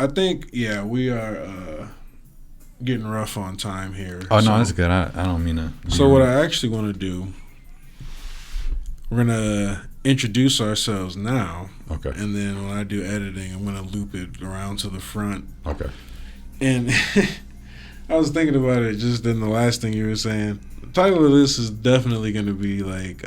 I think we are getting rough on time here. Oh no, that's good. I don't mean to. So what I actually want to do, we're gonna introduce ourselves now. Okay. And then when I do editing, I'm gonna loop it around to the front. Okay. And I was thinking about it just in the last thing you were saying. The title of this is definitely gonna be like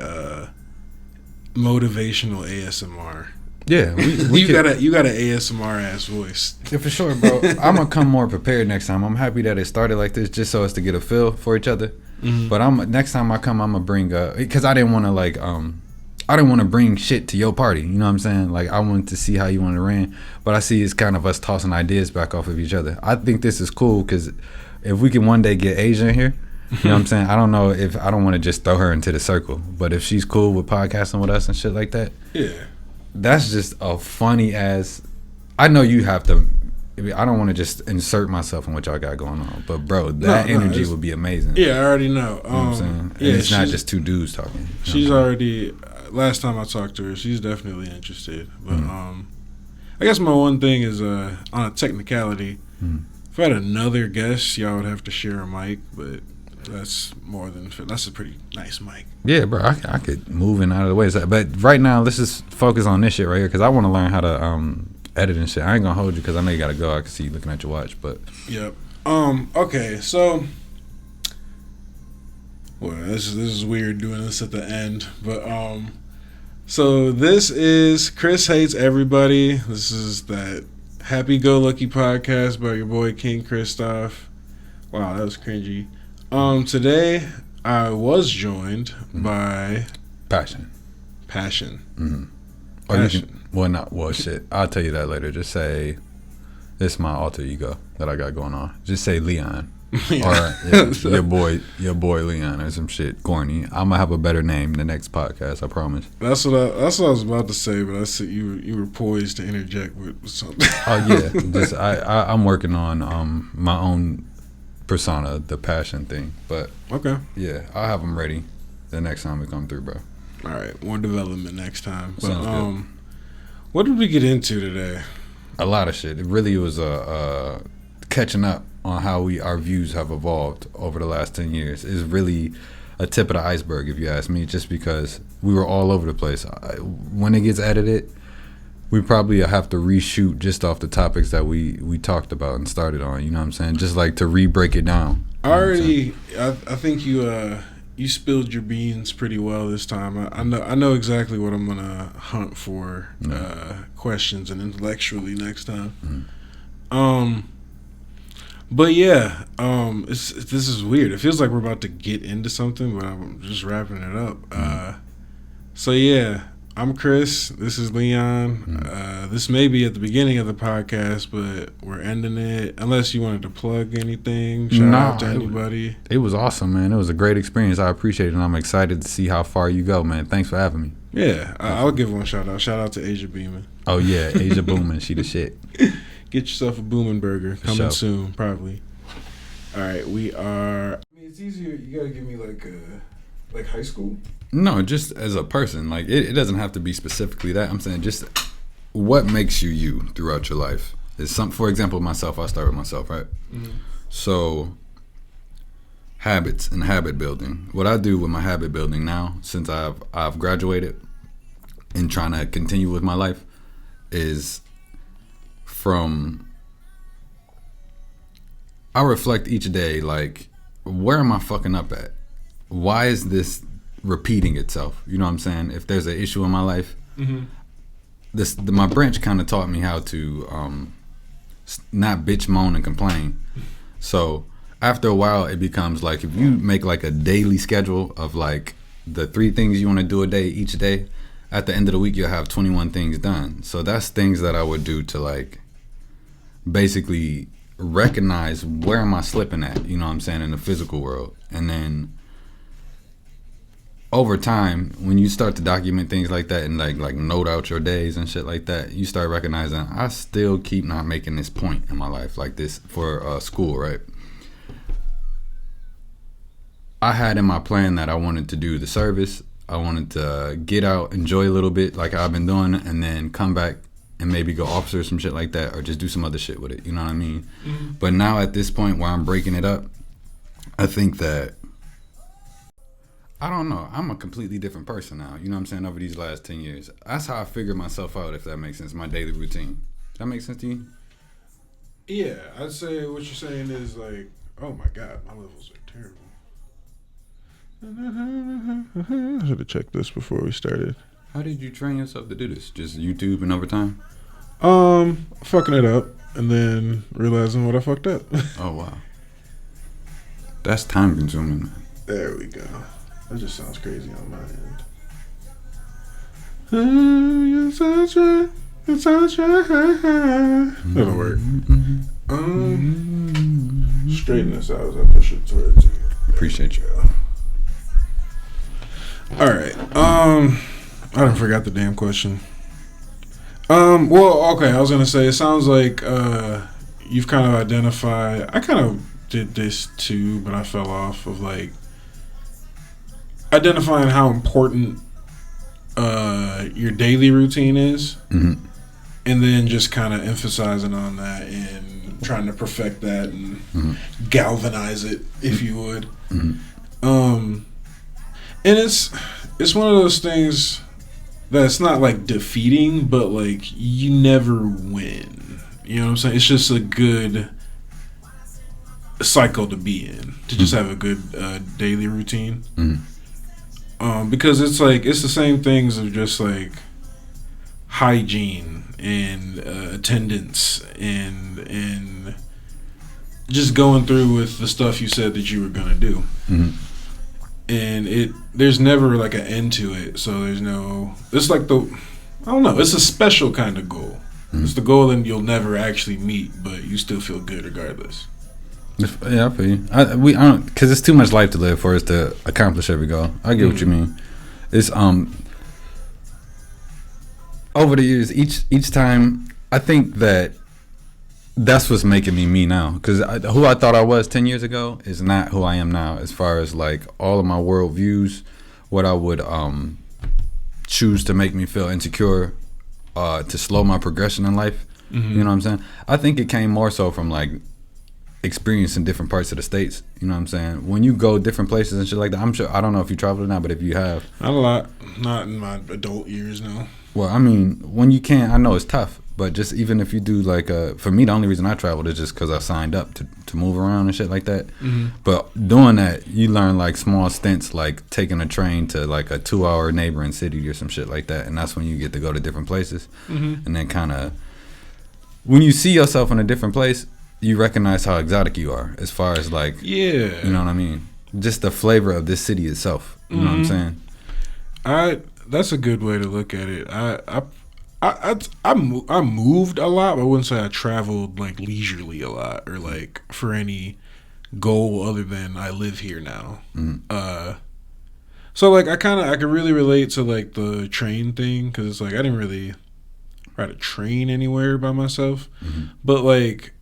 motivational ASMR. Yeah, you got an ASMR ass voice. Yeah, for sure, bro. I'm gonna come more prepared next time. I'm happy that it started like this, just so as to get a feel for each other. Mm-hmm. But next time I come, I'm gonna bring because I didn't want to I didn't want to bring shit to your party. You know what I'm saying? Like I wanted to see how you want to ran, but I see it's kind of us tossing ideas back off of each other. I think this is cool because if we can one day get Asia in here. You know what I'm saying? I don't know if I don't want to just throw her into the circle, but if she's cool with podcasting with us and shit like that, yeah, that's just a funny ass. I know you have to. I don't want to just insert myself in what y'all got going on, but bro, that energy would be amazing. Yeah, I already know. You know what I'm saying? And it's not just two dudes talking. She's already. Last time I talked to her, she's definitely interested. But I guess my one thing is on a technicality. If I had another guest, y'all would have to share a mic, but. That's more than that's a pretty nice mic. Yeah, bro, I could move in out of the way. But right now, let's just focus on this shit right here because I want to learn how to edit and shit. I ain't gonna hold you because I know you gotta go. I can see you looking at your watch, but yep. Okay, so well, this is weird doing this at the end, but so this is Kris Hates Everybody. This is that happy-go-lucky podcast by your boy King Christoph. Wow, that was cringy. Today I was joined by Passion. Mm-hmm. Or Passion. Shit. I'll tell you that later. Just say it's my alter ego that I got going on. Just say Leon. Or your boy Leon or some shit corny. I'm gonna have a better name the next podcast. I promise. That's what I was about to say, but I said you were poised to interject with something. Oh yeah, just I'm working on my own persona, the Passion thing, but okay, yeah, I'll have them ready the next time we come through, bro. All right, more development next time. But, sounds good. What did we get into today? A lot of shit. It really was catching up on how our views have evolved over the last 10 years. Is really a tip of the iceberg, if you ask me. Just because we were all over the place. When it gets edited, we probably have to reshoot just off the topics that we talked about and started on. You know what I'm saying? Just like to re-break it down. I think you spilled your beans pretty well this time. I know exactly what I'm gonna hunt for questions and intellectually next time. But yeah, this is weird. It feels like we're about to get into something, but I'm just wrapping it up. So yeah. I'm Kris. This is Leon. This may be at the beginning of the podcast, but we're ending it. Unless you wanted to plug anything, shout out to anybody. It was awesome, man. It was a great experience. I appreciate it, and I'm excited to see how far you go, man. Thanks for having me. Yeah, I'll give one shout out. Shout out to Asia Beeman. Oh yeah, Asia Boomin. She the shit. Get yourself a Boomin burger coming soon, probably. All right, we are. I mean, it's easier. You gotta give me like high school. No, just as a person. Like it doesn't have to be specifically that. I'm saying just what makes you throughout your life. Is for example, myself. I'll start with myself, right? Mm-hmm. So habits and habit building. What I do with my habit building now, since I've graduated and trying to continue with my life, is I reflect each day like, where am I fucking up at? Why is this repeating itself? You know what I'm saying? If there's an issue in my life, my branch kind of taught me how to not bitch, moan, and complain. So after a while, it becomes like if you make like a daily schedule of like the 3 things you want to do a day each day, at the end of the week you'll have 21 things done. So that's things that I would do to like basically recognize where am I slipping at, you know what I'm saying, in the physical world. And then over time, when you start to document things like that and like note out your days and shit like that, you start recognizing I still keep not making this point in my life, like this for school, right? I had in my plan that I wanted to do the service. I wanted to get out, enjoy a little bit like I've been doing, and then come back and maybe go officer or some shit like that, or just do some other shit with it. You know what I mean? But now at this point where I'm breaking it up, I think that, I don't know, I'm a completely different person now. You know what I'm saying? Over these last 10 years. That's how I figured myself out, if that makes sense, my daily routine. Does that make sense to you? Yeah, I'd say what you're saying is like, oh my God, my levels are terrible. I should have checked this before we started. How did you train yourself to do this? Just YouTube and over time? Fucking it up and then realizing what I fucked up. Oh wow, that's time consuming, man. There we go. That just sounds crazy on my end. You're such a, that'll work. Straighten this out as I push it towards you. Appreciate you. All right. I done forgot the damn question. Well, okay. I was gonna say it sounds like you've kind of identified. I kind of did this too, but I fell off of like identifying how important your daily routine is, and then just kind of emphasizing on that and trying to perfect that and galvanize it, if you would. And it's one of those things that's not like defeating, but like you never win. You know what I'm saying? It's just a good cycle to be in, to just have a good daily routine. Because it's like it's the same things of just like hygiene and attendance and just going through with the stuff you said that you were gonna do. And there's never like an end to it, so there's no, it's like it's a special kind of goal. It's the goal that you'll never actually meet, but you still feel good regardless. Yeah, I feel you. I don't, because it's too much life to live for us to accomplish every goal. I get what you mean. It's over the years, each time, I think that's what's making me now. Because who I thought I was 10 years ago is not who I am now, as far as like all of my world views, what I would choose to make me feel insecure, to slow my progression in life. You know what I'm saying? I think it came more so from like experiencing different parts of the states. You know what I'm saying? When you go different places and shit like that, I'm sure, I don't know if you traveled or not, but if you have. Not a lot. Not in my adult years, no. Well, I mean, when you can, I know it's tough, but just even if you do like, for me, the only reason I traveled is just because I signed up to move around and shit like that. But doing that, you learn like small stints, like taking a train to like a 2-hour neighboring city or some shit like that. And that's when you get to go to different places. And then kind of, when you see yourself in a different place, you recognize how exotic you are, as far as like, you know what I mean? Just the flavor of this city itself. You know what I'm saying? That's a good way to look at it. I moved a lot, but I wouldn't say I traveled like leisurely a lot or like for any goal other than I live here now. So like I could really relate to like the train thing, because it's like I didn't really ride a train anywhere by myself, but like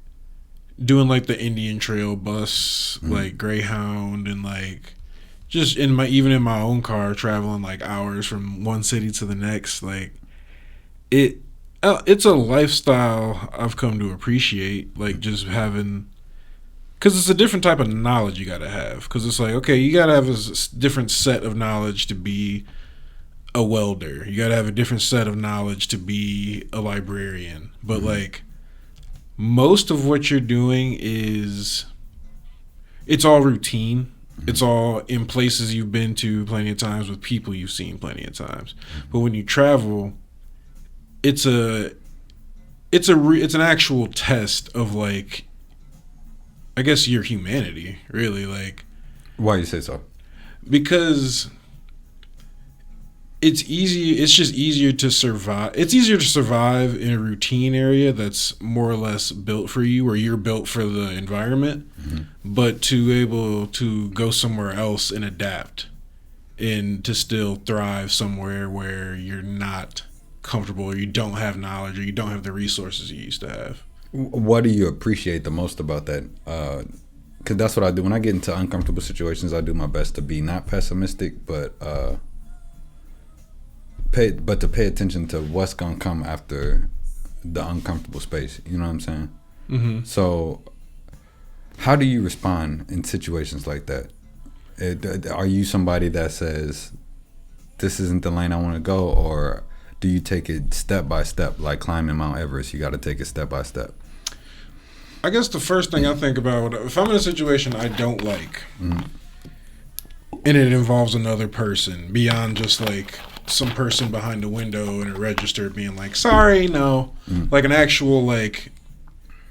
doing like the Indian Trail bus, like Greyhound, and like just even in my own car traveling like hours from one city to the next, like it's a lifestyle I've come to appreciate, like just having, because it's a different type of knowledge you gotta have, because it's like, okay, you gotta have a different set of knowledge to be a welder, you gotta have a different set of knowledge to be a librarian, but like most of what you're doing it's all routine. It's all in places you've been to plenty of times with people you've seen plenty of times. But when you travel, it's an actual test of like, I guess, your humanity, really. Like, why you say so? Because it's just easier to survive. It's easier to survive in a routine area that's more or less built for you, or you're built for the environment, but to able to go somewhere else and adapt and to still thrive somewhere where you're not comfortable, or you don't have knowledge, or you don't have the resources you used to have. What do you appreciate the most about that? Because that's what I do. When I get into uncomfortable situations, I do my best to be not pessimistic, but to pay attention to what's gonna come after the uncomfortable space. You know what I'm saying? Mm-hmm. So, how do you respond in situations like that? Are you somebody that says, this isn't the lane I want to go, or do you take it step by step, like climbing Mount Everest? You got to take it step by step. I guess the first thing I think about, if I'm in a situation I don't like, Mm-hmm. and it involves another person beyond just like some person behind a window and a register being like, sorry, no. Mm-hmm. Like an actual, like,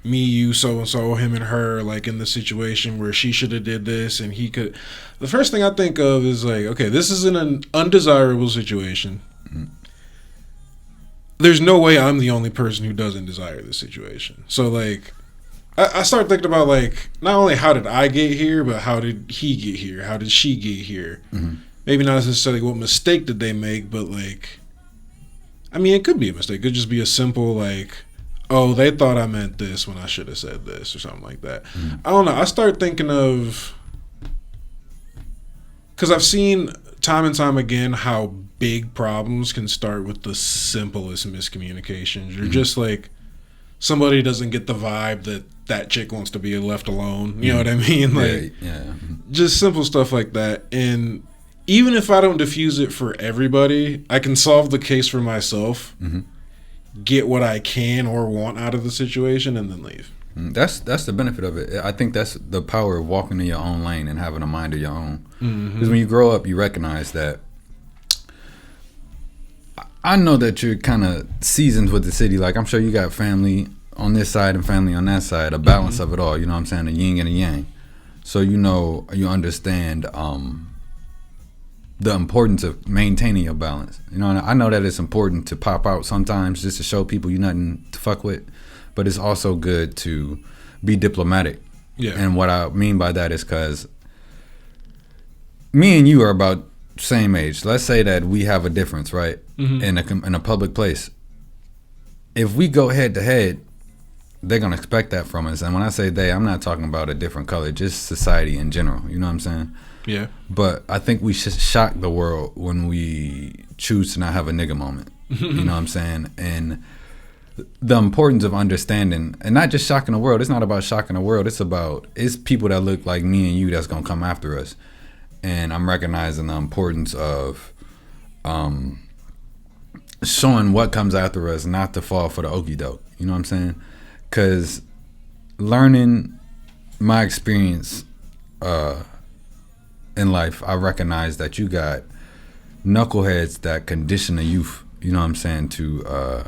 me, you, so-and-so, him and her, like in the situation where she should have did this and he could. The first thing I think of is like, okay, this is in an undesirable situation. Mm-hmm. There's no way I'm the only person who doesn't desire this situation. So, like, I start thinking about, like, not only how did I get here, but how did he get here? How did she get here? Mm-hmm. Maybe not necessarily what mistake did they make, but, like, I mean, it could be a mistake. It could just be a simple, like, oh, they thought I meant this when I should have said this or something like that. Mm-hmm. I don't know. I start thinking of, because I've seen time and time again how big problems can start with the simplest miscommunications. You're just like, somebody doesn't get the vibe that chick wants to be left alone. You know what I mean? Like, yeah. just simple stuff like that. And even if I don't diffuse it for everybody, I can solve the case for myself, Mm-hmm. get what I can or want out of the situation, and then leave. That's the benefit of it. I think that's the power of walking in your own lane and having a mind of your own. Because when you grow up, you recognize that. I know that you're kind of seasoned with the city. Like, I'm sure you got family on this side and family on that side, a balance of it all. You know what I'm saying? A yin and a yang. So you understand the importance of maintaining your balance. You know, and I know that it's important to pop out sometimes just to show people you're nothing to fuck with, but it's also good to be diplomatic. Yeah. And what I mean by that is because me and you are about same age. Let's say that we have a difference, right? Mm-hmm. In a public place. If we go head to head, they're gonna expect that from us. And when I say they, I'm not talking about a different color, just society in general. You know what I'm saying? Yeah. But I think we should shock the world when we choose to not have a nigga moment. You know what I'm saying? And the importance of understanding, and not just shocking the world. It's not about shocking the world. It's people that look like me and you that's gonna come after us. And I'm recognizing the importance of showing what comes after us, not to fall for the okie doke. You know what I'm saying? Because learning my experience in life, I recognize that you got knuckleheads that condition the youth. You know what I'm saying? To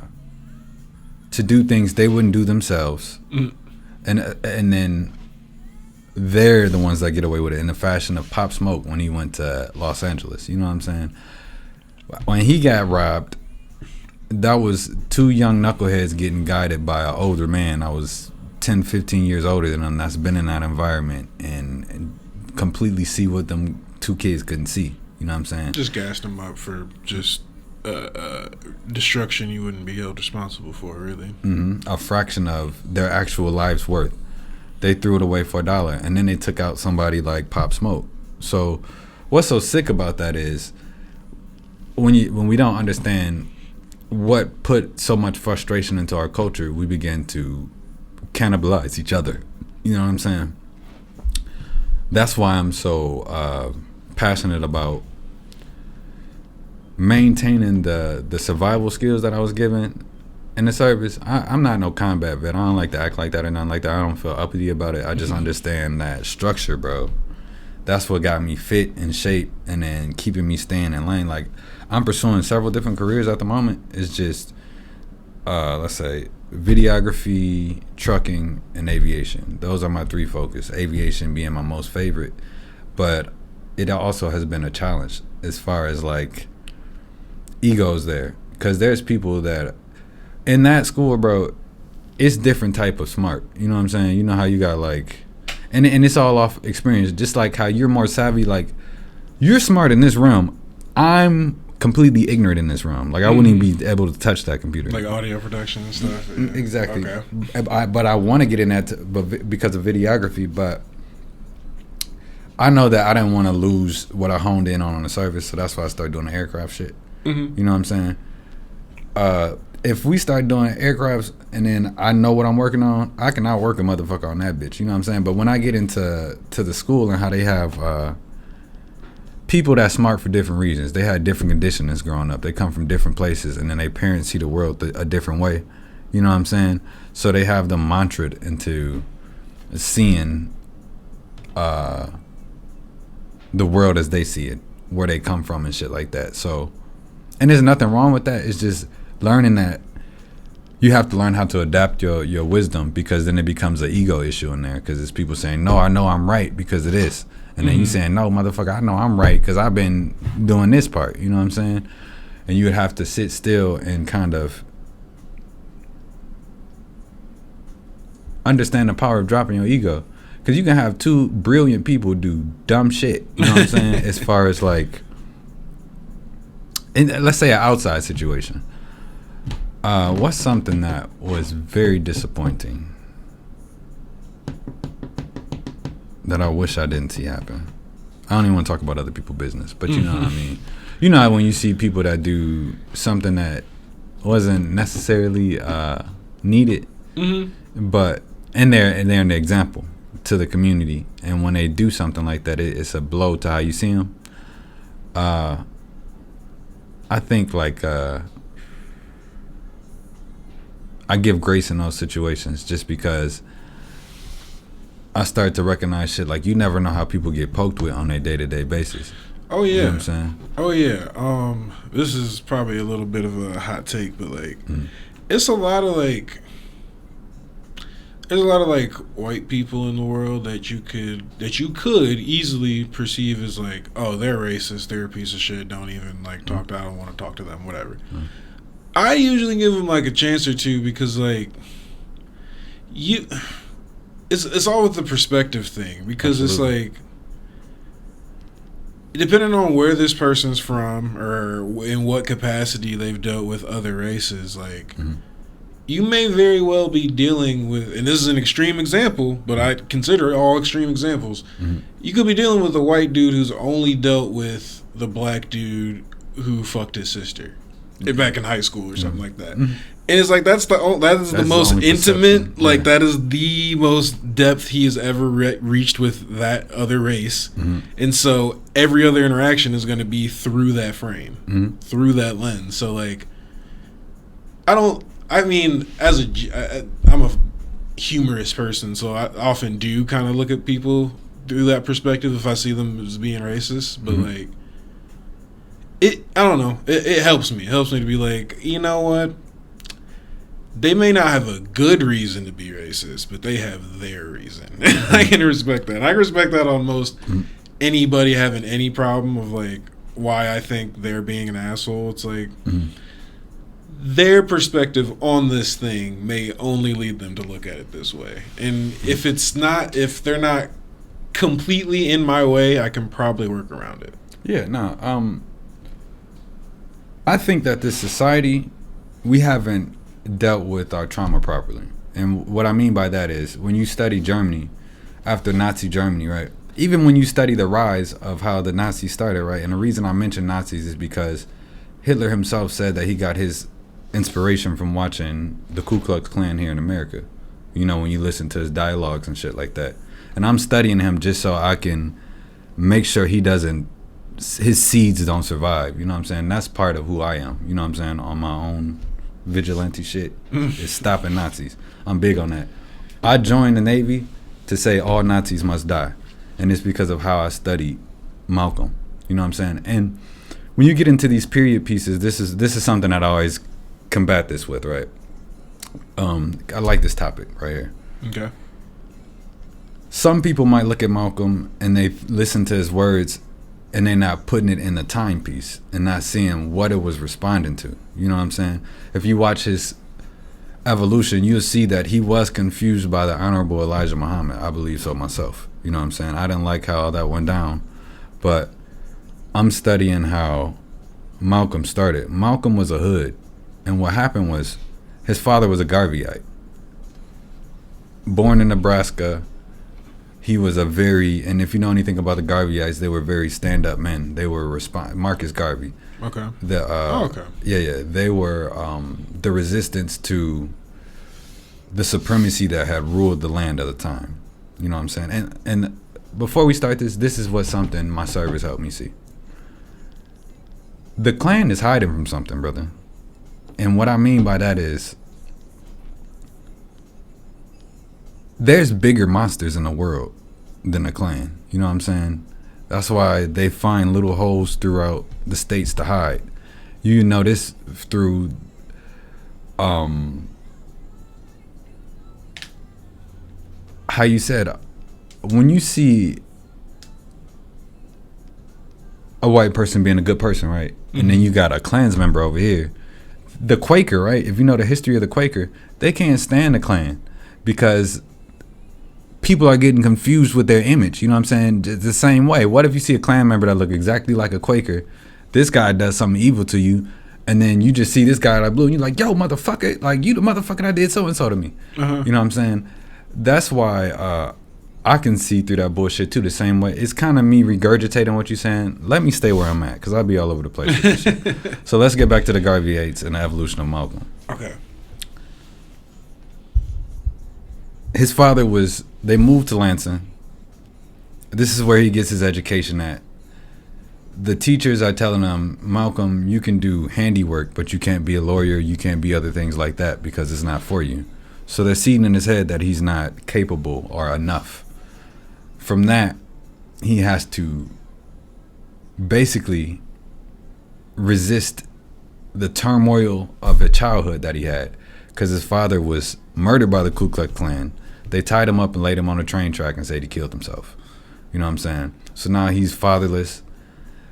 do things they wouldn't do themselves, and then they're the ones that get away with it, in the fashion of Pop Smoke when he went to Los Angeles. You know what I'm saying? When he got robbed, that was two young knuckleheads getting guided by an older man. I was 10, 15 years older than him that's been in that environment and completely see what them two kids couldn't see. You know what I'm saying? Just gassed them up for just destruction you wouldn't be held responsible for, really. A fraction of their actual life's worth. They threw it away for $1, and then they took out somebody like Pop Smoke. So what's so sick about that is when we don't understand what put so much frustration into our culture, we begin to cannibalize each other. You know what I'm saying? That's why I'm so passionate about maintaining the survival skills that I was given in the service. I'm not no combat vet. I don't like to act like that or nothing like that. I don't feel uppity about it. I just understand that structure, bro. That's what got me fit and shape, and then keeping me staying in lane. Like, I'm pursuing several different careers at the moment. It's just, let's say, videography, trucking, and aviation. Those are my three focus. Aviation being my most favorite, but it also has been a challenge as far as like egos there, because there's people that in that school, bro, it's different type of smart. You know what I'm saying? You know how you got like, and it's all off experience. Just like how you're more savvy, like you're smart in this realm. I'm completely ignorant in this realm. Like I wouldn't even be able to touch that computer. Like audio production and stuff. Yeah. Exactly. Okay. But I want to get in that, but because of videography. But I know that I didn't want to lose what I honed in on the service, so that's why I started doing the aircraft shit. You know what I'm saying? if we start doing aircrafts and then I know what I'm working on, I can outwork a motherfucker on that bitch. You know what I'm saying? But when I get into the school and how they have people that's smart for different reasons, they had different conditionings growing up. They come from different places, and then their parents see the world a different way. You know what I'm saying? So they have them mantraed into seeing the world as they see it, where they come from and shit like that. So, and there's nothing wrong with that. It's just learning that you have to learn how to adapt your wisdom, because then it becomes an ego issue in there, because it's people saying, no, I know I'm right because of this. And then you saying, no, motherfucker, I know I'm right because I've been doing this part. You know what I'm saying? And you would have to sit still and kind of understand the power of dropping your ego. Because you can have two brilliant people do dumb shit. You know what I'm saying? As far as like, let's say an outside situation. What's something that was very disappointing that I wish I didn't see happen? I don't even want to talk about other people's business, but you know what I mean. You know how when you see people that do something that wasn't necessarily needed, but and they're an example to the community, and when they do something like that, it's a blow to how you see them. I think like I give grace in those situations, just because I start to recognize shit like you never know how people get poked with on their day-to-day basis. Oh yeah. You know what I'm saying? Oh yeah. This is probably a little bit of a hot take, but like it's a lot of like there's a lot of like white people in the world that you could easily perceive as like, oh, they're racist, they're a piece of shit, don't even like talk to, I don't want to talk to them, whatever. I usually give them like a chance or two, because like it's all with the perspective thing, because Absolutely. It's like, depending on where this person's from or in what capacity they've dealt with other races, like you may very well be dealing with, and this is an extreme example, but I consider all extreme examples. You could be dealing with a white dude who's only dealt with the black dude who fucked his sister back in high school or something like that. And it's like that is the most intimate, like that is the most depth he has ever reached with that other race. And so every other interaction is going to be through that frame, through that lens. So like, I'm a humorous person, so I often do kind of look at people through that perspective if I see them as being racist. But like, I don't know. It helps me. It helps me to be like, you know what? They may not have a good reason to be racist, but they have their reason. I can respect that. I can respect that on most anybody having any problem of like why I think they're being an asshole. It's like their perspective on this thing may only lead them to look at it this way. And if they're not completely in my way, I can probably work around it. Yeah, no. I think that this society, we haven't dealt with our trauma properly. And what I mean by that is, when you study Germany, after Nazi Germany, right? Even when you study the rise of how the Nazis started, right? And the reason I mention Nazis is because Hitler himself said that he got his inspiration from watching the Ku Klux Klan here in America. You know, when you listen to his dialogues and shit like that. And I'm studying him just so I can make sure his seeds don't survive. You know what I'm saying? That's part of who I am. You know what I'm saying? On my own vigilante shit is stopping Nazis. I'm big on that. I joined the Navy to say all Nazis must die. And it's because of how I studied Malcolm. You know what I'm saying? And when you get into these period pieces, this is something that I always combat this with, right? I like this topic right here. Okay. Some people might look at Malcolm and they listen to his words and they're not putting it in the timepiece and not seeing what it was responding to. You know what I'm saying? If you watch his evolution, you'll see that he was confused by the Honorable Elijah Muhammad. I believe so myself. You know what I'm saying? I didn't like how that went down, but I'm studying how Malcolm started. Malcolm was a hood, and what happened was his father was a Garveyite. Born in Nebraska, he was a very, and if you know anything about the Garveyites, they were very stand-up men. They were Marcus Garvey. Okay. Okay. Yeah. They were the resistance to the supremacy that had ruled the land at the time. You know what I'm saying? And before we start this is what something my service helped me see. The Klan is hiding from something, brother. And what I mean by that is there's bigger monsters in the world than the Klan. You know what I'm saying? That's why they find little holes throughout the states to hide. You know this through how you said, when you see a white person being a good person, right? Mm-hmm. And then you got a Klans member over here. The Quaker, right? If you know the history of the Quaker, they can't stand the Klan because people are getting confused with their image. You know what I'm saying? The same way. What if you see a Klan member that look exactly like a Quaker? This guy does something evil to you, and then you just see this guy like blue, and you're like, yo, motherfucker, like you the motherfucker that did so and so to me. Uh-huh. You know what I'm saying? That's why I can see through that bullshit too. The same way. It's kind of me regurgitating what you're saying. Let me stay where I'm at, because I'll be all over the place with this shit. So let's get back to the Garveyites and the evolution of Malcolm. Okay. His father they moved to Lansing. This is where he gets his education at. The teachers are telling him, Malcolm, you can do handiwork, but you can't be a lawyer. You can't be other things like that because it's not for you. So they're seeding in his head that he's not capable or enough. From that, he has to basically resist the turmoil of a childhood that he had, because his father was murdered by the Ku Klux Klan. They tied him up and laid him on a train track and said he killed himself. You know what I'm saying? So now he's fatherless.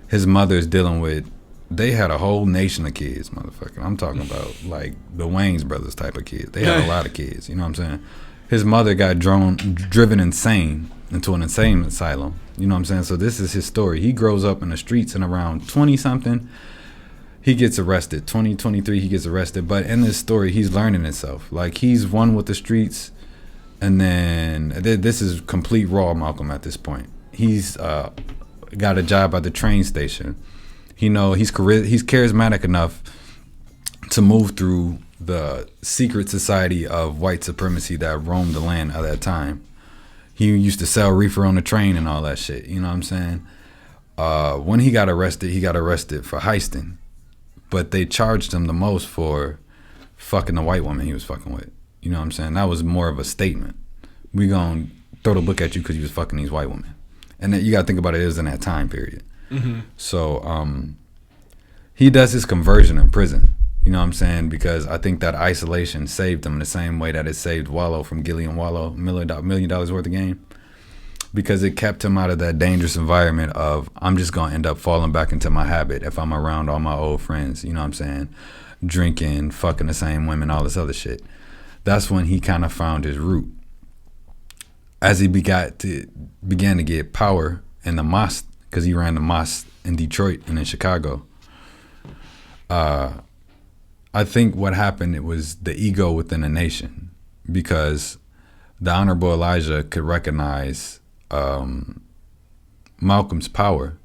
His mother's dealing with, they had a whole nation of kids, motherfucker. I'm talking about like the Wayans brothers type of kids. They had a lot of kids, you know what I'm saying? His mother got driven insane into an insane asylum. You know what I'm saying? So this is his story. He grows up in the streets, and around 20-something, he gets arrested. 2023, he gets arrested. But in this story, he's learning himself. Like, he's one with the streets, and then this is complete raw Malcolm at this point. He's got a job at the train station. He's charismatic enough to move through the secret society of white supremacy that roamed the land at that time. He used to sell reefer on the train and all that shit. You know what I'm saying? When he got arrested for heisting. But they charged him the most for fucking the white woman he was fucking with. You know what I'm saying? That was more of a statement. We gonna throw the book at you because you was fucking these white women. And then you gotta think about it was in that time period. Mm-hmm. So he does his conversion in prison. You know what I'm saying? Because I think that isolation saved him in the same way that it saved Wallow from Gillian Wallow, $1 million worth of game. Because it kept him out of that dangerous environment of, I'm just going to end up falling back into my habit if I'm around all my old friends, you know what I'm saying? Drinking, fucking the same women, all this other shit. That's when he kind of found his root. As he began to get power in the mosque, because he ran the mosque in Detroit and in Chicago. I think what happened, it was the ego within the nation, because the Honorable Elijah could recognize Malcolm's power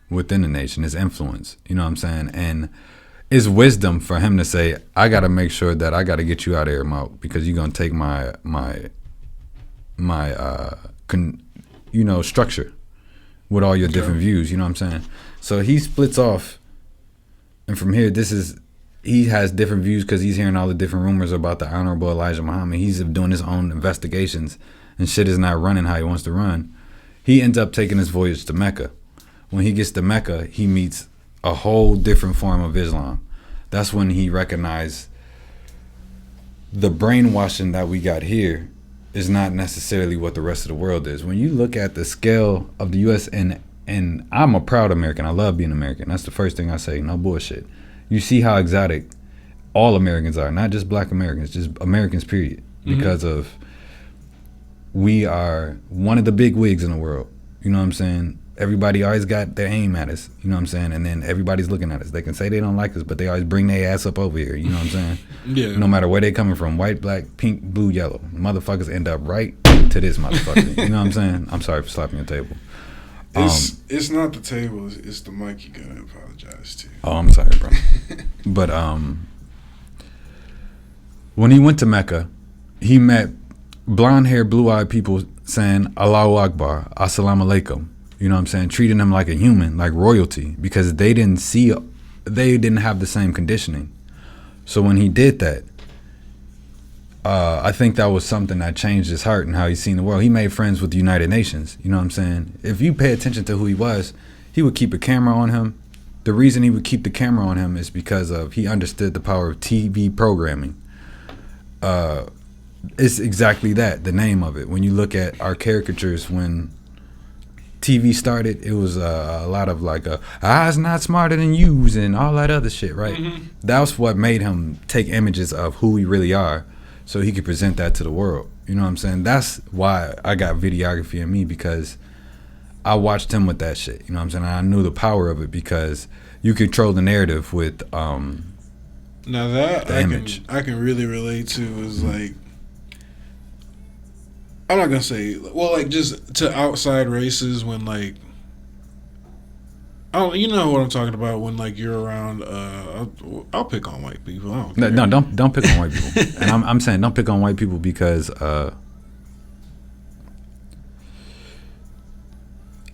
within the nation, his influence, you know what I'm saying? And it's wisdom for him to say, I got to make sure that I got to get you out of here, Malk, because you're going to take my structure with all your different views, you know what I'm saying? So he splits off, and from here, he has different views because he's hearing all the different rumors about the Honorable Elijah Muhammad. He's doing his own investigations, and shit is not running how he wants to run. He ends up taking his voyage to Mecca. When he gets to Mecca, he meets a whole different form of Islam. That's when he recognized the brainwashing that we got here is not necessarily what the rest of the world is. When you look at the scale of the U.S., and I'm a proud American. I love being American. That's the first thing I say. No bullshit. You see how exotic all Americans are, not just black Americans, just Americans, period. Because of, we are one of the big wigs in the world. You know what I'm saying? Everybody always got their aim at us. You know what I'm saying? And then everybody's looking at us. They can say they don't like us, but they always bring their ass up over here. You know what I'm saying? Yeah. No matter where they coming from, white, black, pink, blue, yellow. Motherfuckers end up right to this motherfucker. You know what I'm saying? I'm sorry for slapping your table. It's not the table. It's the mic. You gotta apologize to. Oh, I'm sorry, bro. But when he went to Mecca, he met blonde-haired, blue-eyed people saying Allahu Akbar, Assalamu Alaikum. You know what I'm saying? Treating him like a human, like royalty, because they didn't have the same conditioning. So when he did that, I think that was something that changed his heart and how he's seen the world. He made friends with the United Nations. You know what I'm saying? If you pay attention to who he would keep a camera on him. The reason he would keep the camera on him is because he understood the power of TV programming. It's exactly that, the name of it. When you look at our caricatures, when TV started, it was a lot of like eyes not smarter than yous and all that other shit, right? Mm-hmm. That's what made him take images of who we really are so he could present that to the world. You know what I'm saying? That's why I got videography in me, because I watched him with that shit. You know what I'm saying? I knew the power of it because you control the narrative with now that the image. I can really relate to is like, I'm not gonna say, well, like just to outside races when like, oh, you know what I'm talking about when like you're around. I'll pick on white people. I don't care. No, don't pick on white people. And I'm saying don't pick on white people because I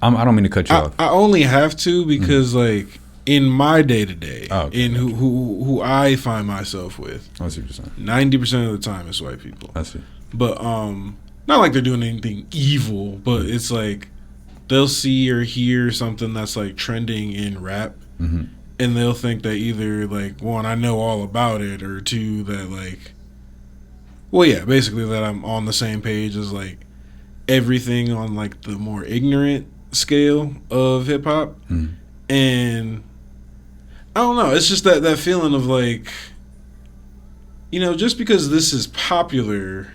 don't mean to cut you off. I only have to because like in my day to day, in who I find myself with, I see what you're saying. 90% of the time it's white people. I see. But not like they're doing anything evil, but it's like they'll see or hear something that's like trending in rap, and they'll think that either like, one, I know all about it, or two, that like, well, yeah, basically that I'm on the same page as like everything on like the more ignorant scale of hip hop. And I don't know, it's just that feeling of like, you know, just because this is popular,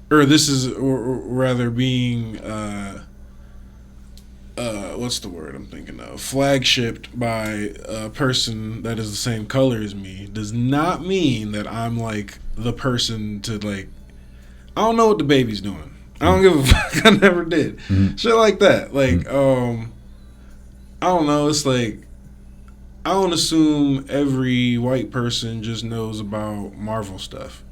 or this is, or rather being, what's the word I'm thinking of? Flagshipped by a person that is the same color as me, does not mean that I'm like the person to like, I don't know what the baby's doing. I don't give a fuck. I never did. Shit like that. Like, I don't know. It's like, I don't assume every white person just knows about Marvel stuff.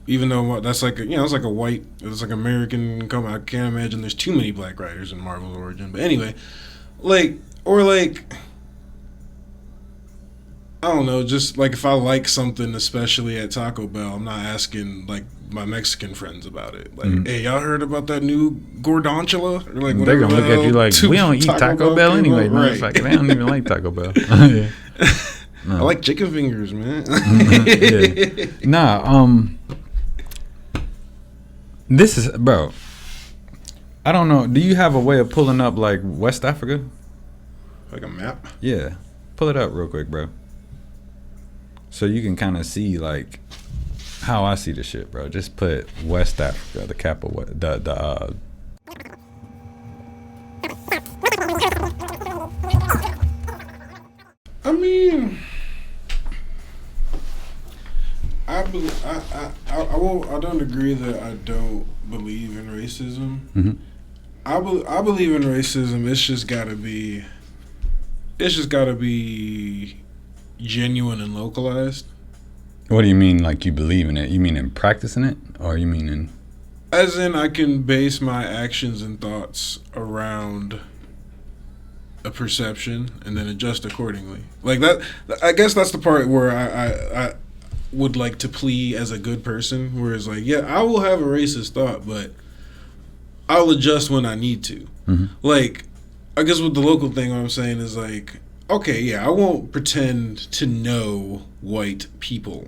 Even though that's like, it's like a white, it's like American company. I can't imagine there's too many black writers in Marvel's origin. But anyway, like, or like, I don't know, just like if I like something, especially at Taco Bell, I'm not asking like my Mexican friends about it. Like, hey, y'all heard about that new Gorgonzola? Or like, they're gonna look at you like, we don't eat Taco Bell anyway, man. Right. Like, they don't even like Taco Bell. Yeah. No. I like chicken fingers, man. Yeah. Nah, this is, bro, I don't know. Do you have a way of pulling up like West Africa? Like a map? Yeah. Pull it up real quick, bro. So you can kind of see like how I see the shit, bro. Just put West Africa, the capital, I mean, I don't agree that I don't believe in racism. I believe in racism. It's just gotta be genuine and localized. What do you mean, like you believe in it? You mean in practicing it, or you mean in? As in, I can base my actions and thoughts around a perception and then adjust accordingly. Like that. I guess that's the part where I would like to plea as a good person, whereas like, yeah, I will have a racist thought, but I'll adjust when I need to. Like, I guess with the local thing, what I'm saying is like, okay, yeah, I won't pretend to know white people,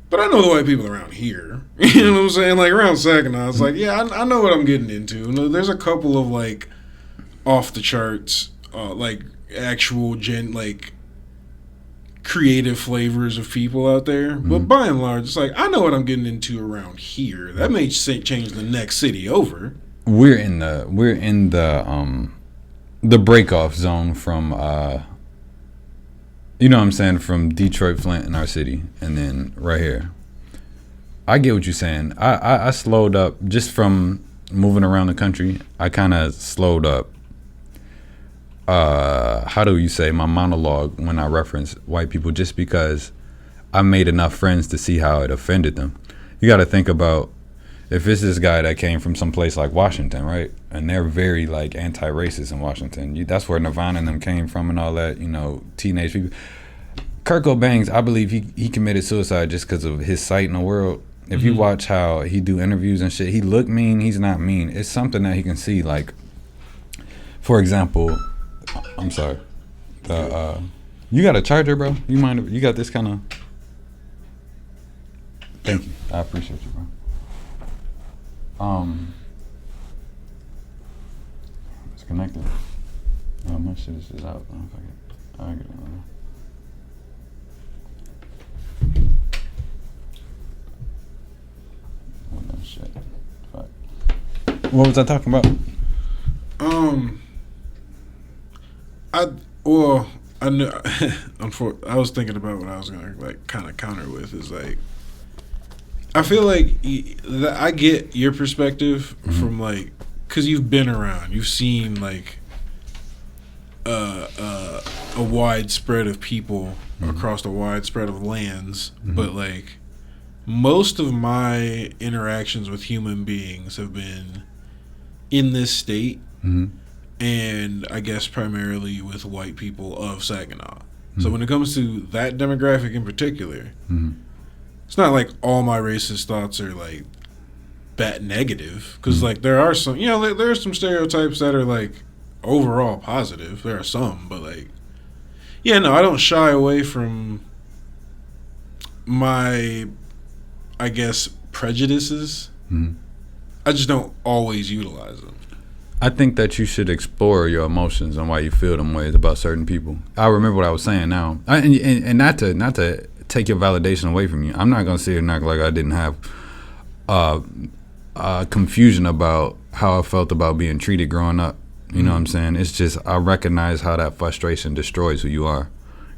but I know the white people around here. You know what I'm saying? Like around Saginaw, it's like, yeah, I know what I'm getting into. There's a couple of like off the charts, like actual like creative flavors of people out there, but by and large, it's like I know what I'm getting into around here. That may change the next city over. We're in the break-off zone from you know what I'm saying, from Detroit, Flint, in our city, and then right here. I get what you're saying. I slowed up just from moving around the country. I kind of slowed up. How do you say, my monologue when I reference white people, just because I made enough friends to see how it offended them. You got to think about, if it's this guy that came from some place like Washington, right? And they're very like anti-racist in Washington. That's where Nirvana and them came from and all that, you know, teenage people. Kurt Cobain, I believe he committed suicide just because of his sight in the world. If you watch how he do interviews and shit, he look mean, he's not mean. It's something that he can see. Like, for example, I'm sorry. You got a charger, bro? You mind if you got this kind of... Thank you. I appreciate you, bro. It's connected. Oh, my shit is just out. Oh, fuck it. I get it. Oh, no shit. Fuck. What was I talking about? I knew. I was thinking about what I was gonna like kind of counter with is like, I feel like I get your perspective from like, cause you've been around, you've seen like a wide spread of people across a wide spread of lands, but like most of my interactions with human beings have been in this state. And I guess primarily with white people of Saginaw. So when it comes to that demographic in particular, it's not like all my racist thoughts are like that negative. Because like there are some, you know, there are some stereotypes that are like overall positive. There are some, but like, yeah, no, I don't shy away from my, I guess, prejudices. I just don't always utilize them. I think that you should explore your emotions and why you feel them ways about certain people. I remember what I was saying now, and not to take your validation away from you. I'm not gonna sit here and act like I didn't have confusion about how I felt about being treated growing up. You know what I'm saying? It's just I recognize how that frustration destroys who you are.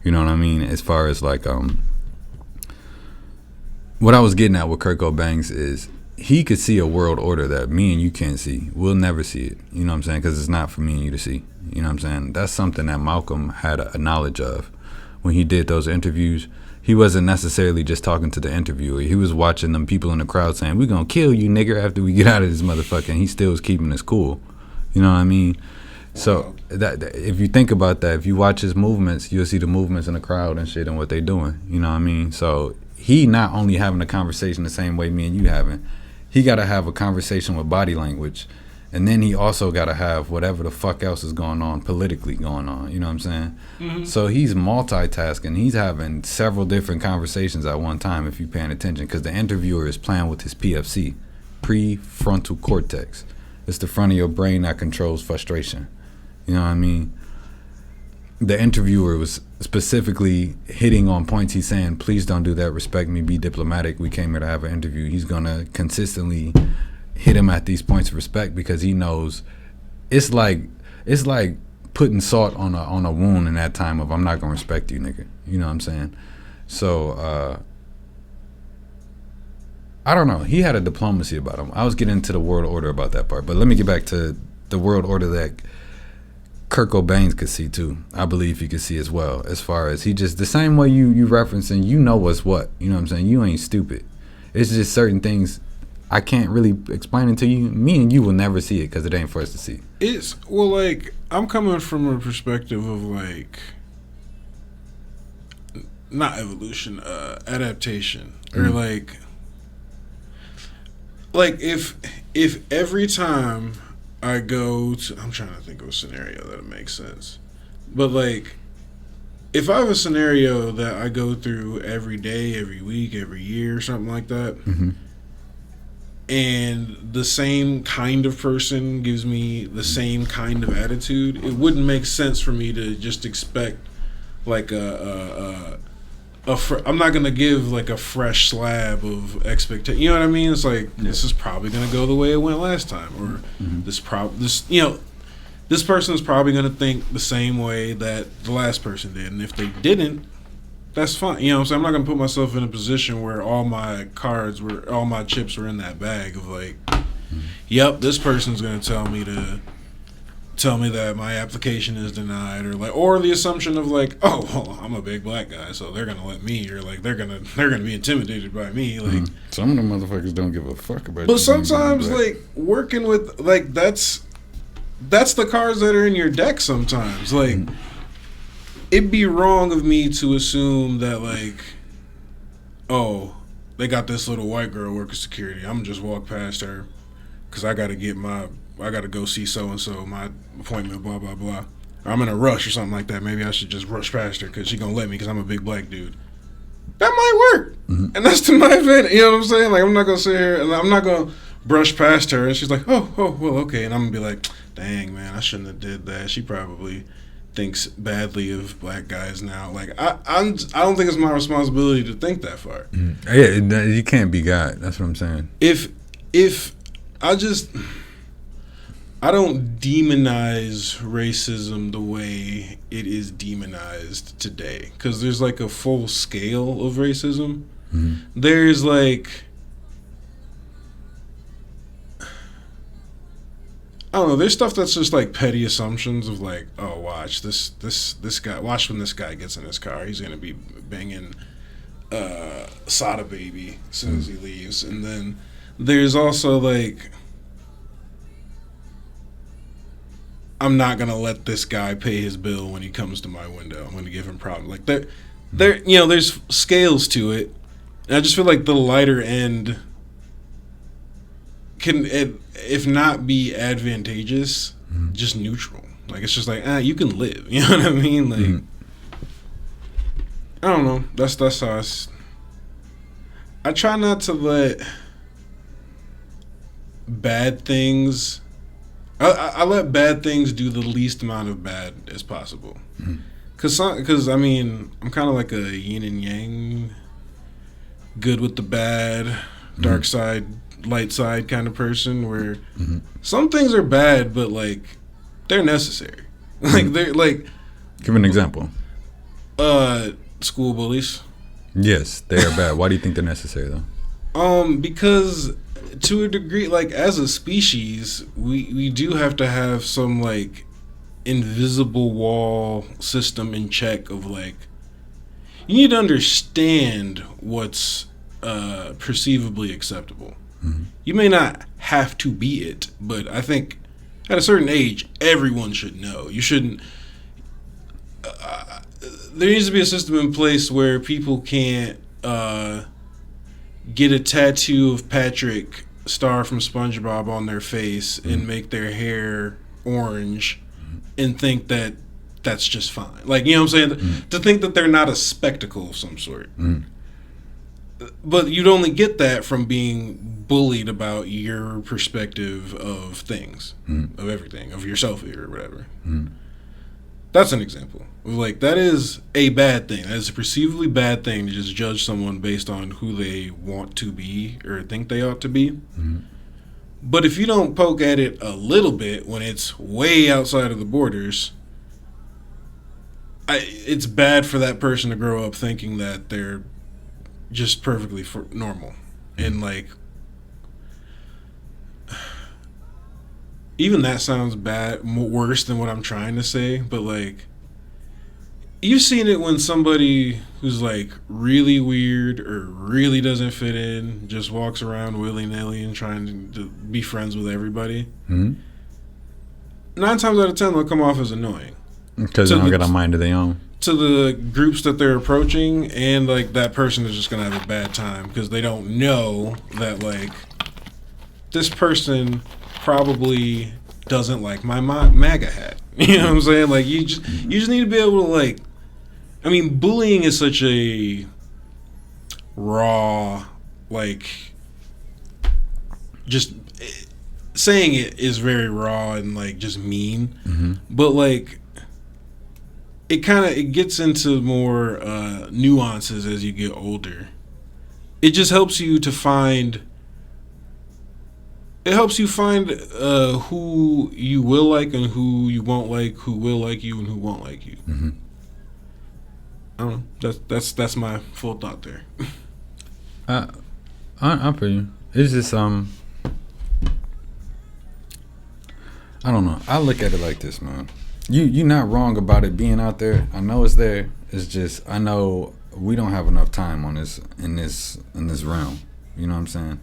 You know what I mean? As far as like what I was getting at with Kurt Cobain is, he could see a world order that me and you can't see. We'll never see it. You know what I'm saying? Because it's not for me and you to see. You know what I'm saying? That's something that Malcolm had a knowledge of when he did those interviews. He wasn't necessarily just talking to the interviewer. He was watching them people in the crowd saying, "We're going to kill you, nigger, after we get out of this motherfucker." And he still was keeping his cool. You know what I mean? So that if you think about that, if you watch his movements, you'll see the movements in the crowd and shit and what they doing. You know what I mean? So he not only having a conversation the same way me and you having, he got to have a conversation with body language, and then he also got to have whatever the fuck else is going on politically going on. You know what I'm saying? So he's multitasking. He's having several different conversations at one time if you're paying attention, because the interviewer is playing with his PFC, prefrontal cortex. It's the front of your brain that controls frustration. You know what I mean? The interviewer was specifically hitting on points. He's saying, please don't do that. Respect me. Be diplomatic. We came here to have an interview. He's going to consistently hit him at these points of respect, because he knows it's like putting salt on a wound in that time of, I'm not going to respect you, nigga. You know what I'm saying? So, I don't know. He had a diplomacy about him. I was getting into the world order about that part. But let me get back to the world order that Kurt Cobain could see too. I believe he could see as well, as far as he just, the same way you referencing, you know what's what. You know what I'm saying? You ain't stupid. It's just certain things I can't really explain it to you. Me and you will never see it because it ain't for us to see. It's, well, like, I'm coming from a perspective of like, not evolution, adaptation. Or like if every time I go to, I'm trying to think of a scenario that makes sense. But like, if I have a scenario that I go through every day, every week, every year, something like that, and the same kind of person gives me the same kind of attitude, it wouldn't make sense for me to just expect like I'm not gonna give like a fresh slab of expectation. You know what I mean? It's like, this is probably gonna go the way it went last time, or this person is probably gonna think the same way that the last person did, and if they didn't, that's fine. You know what I'm saying? I'm not gonna put myself in a position where all my chips were in that bag of like, yep, this person's gonna tell me that my application is denied, or the assumption of like, oh, well, I'm a big black guy, so they're gonna let me, or like they're gonna be intimidated by me. Like some of them motherfuckers don't give a fuck about. But sometimes like working with like that's the cards that are in your deck. Sometimes like. It'd be wrong of me to assume that, like, oh, they got this little white girl working security. I'm going to just walk past her because I got to go see so-and-so, my appointment, blah, blah, blah. Or I'm in a rush or something like that. Maybe I should just rush past her because she's going to let me because I'm a big black dude. That might work. Mm-hmm. And that's to my advantage. You know what I'm saying? Like, I'm not going to sit here and I'm not going to brush past her. And she's like, oh, well, okay. And I'm going to be like, dang, man, I shouldn't have did that. She probably thinks badly of black guys now. Like I don't think it's my responsibility to think that far. Yeah, you can't be God. That's what I'm saying. If I don't demonize racism the way it is demonized today, because there's like a full scale of racism. Mm-hmm. There's like, I don't know. There's stuff that's just like petty assumptions of like, oh, watch this guy. Watch when this guy gets in his car, he's gonna be banging Sada Baby as soon as he leaves. And then there's also like, I'm not gonna let this guy pay his bill when he comes to my window. I'm gonna give him problems. Like there, you know, there's scales to it. And I just feel like the lighter end can, if not be advantageous, just neutral. Like it's just like, you can live. You know what I mean? Like I don't know. That's how I try not to let bad things. I let bad things do the least amount of bad as possible. Cause I mean, I'm kind of like a yin and yang, good with the bad, dark side, light side kind of person, where some things are bad, but like they're necessary. Like they're like. Give an example. School bullies. Yes, they are bad. Why do you think they're necessary though? Because to a degree, like as a species, we do have to have some like invisible wall system in check of like, you need to understand what's perceivably acceptable. You may not have to be it, but I think at a certain age, everyone should know. You shouldn't. There needs to be a system in place where people can't get a tattoo of Patrick Star from SpongeBob on their face and make their hair orange and think that that's just fine. Like, you know what I'm saying? To think that they're not a spectacle of some sort. But you'd only get that from being bullied about your perspective of things, of everything, of yourself or whatever. That's an example. Like, that is a bad thing. That is a perceivably bad thing to just judge someone based on who they want to be or think they ought to be. But if you don't poke at it a little bit when it's way outside of the borders, it's bad for that person to grow up thinking that they're just perfectly normal. And like, even that sounds bad, worse than what I'm trying to say, but like, you've seen it when somebody who's like really weird or really doesn't fit in just walks around willy-nilly and trying to be friends with everybody. 9 times out of 10 they'll come off as annoying because they don't got a mind of their own to the groups that they're approaching, and like that person is just gonna have a bad time because they don't know that like this person probably doesn't like my MAGA hat. You know what I'm saying? Like you just need to be able to like, I mean, bullying is such a raw, like, just saying it is very raw and like just mean, but like it gets into more nuances as you get older. It just helps you to find. It helps you find who you will like and who you won't like, who will like you and who won't like you. don't know. That's my full thought there. I feel you. It's just I don't know. I look at it like this, man. You're not wrong about it being out there. I know it's there. It's just I know we don't have enough time on this in this realm. You know what I'm saying?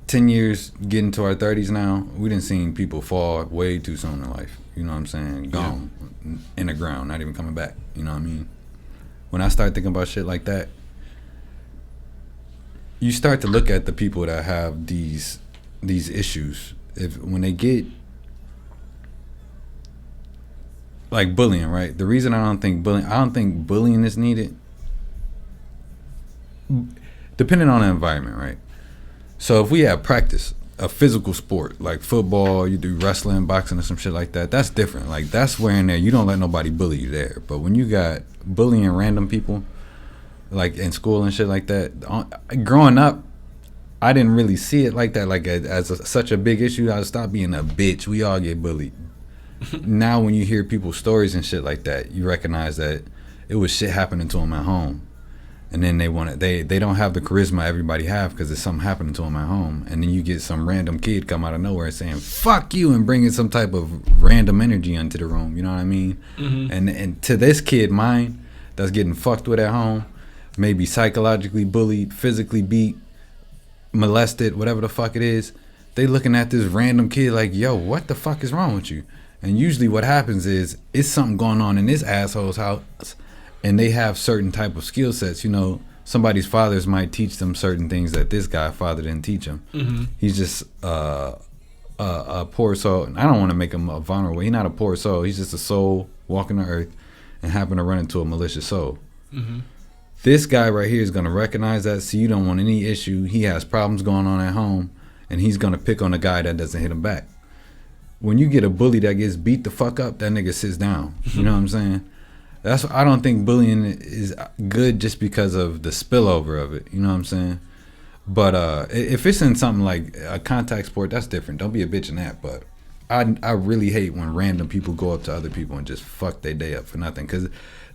10 years getting to our 30s now, we done seen people fall way too soon in life. You know what I'm saying? Gone in the ground, not even coming back. You know what I mean? When I start thinking about shit like that, you start to look at the people that have these issues. When they get like bullying, right? The reason I don't think bullying is needed, depending on the environment, right? So if we have practice, a physical sport like football, you do wrestling, boxing, or some shit like that, that's different. Like that's where in there you don't let nobody bully you there. But when you got bullying random people, like in school and shit like that, growing up, I didn't really see it like that, like such a big issue. I stopped being a bitch. We all get bullied. Now when you hear people's stories and shit like that, you recognize that it was shit happening to them at home. And then they don't have the charisma everybody have because there's something happening to them at home. And then you get some random kid come out of nowhere saying fuck you and bringing some type of random energy into the room. You know what I mean? Mm-hmm. And to this kid mind that's getting fucked with at home, maybe psychologically bullied, physically beat, molested, whatever the fuck it is, they looking at this random kid like, yo, what the fuck is wrong with you? And usually what happens is it's something going on in this asshole's house. And they have certain type of skill sets. You know, somebody's fathers might teach them certain things that this guy's father didn't teach him. Mm-hmm. He's just a poor soul. I don't want to make him a vulnerable. He's not a poor soul. He's just a soul walking the earth and happen to run into a malicious soul. Mm-hmm. This guy right here is going to recognize that, so you don't want any issue. He has problems going on at home, and he's going to pick on the guy that doesn't hit him back. When you get a bully that gets beat the fuck up, that nigga sits down. You know what I'm saying? I don't think bullying is good just because of the spillover of it. You know what I'm saying? But if it's in something like a contact sport, that's different. Don't be a bitch in that. But I really hate when random people go up to other people and just fuck their day up for nothing. Because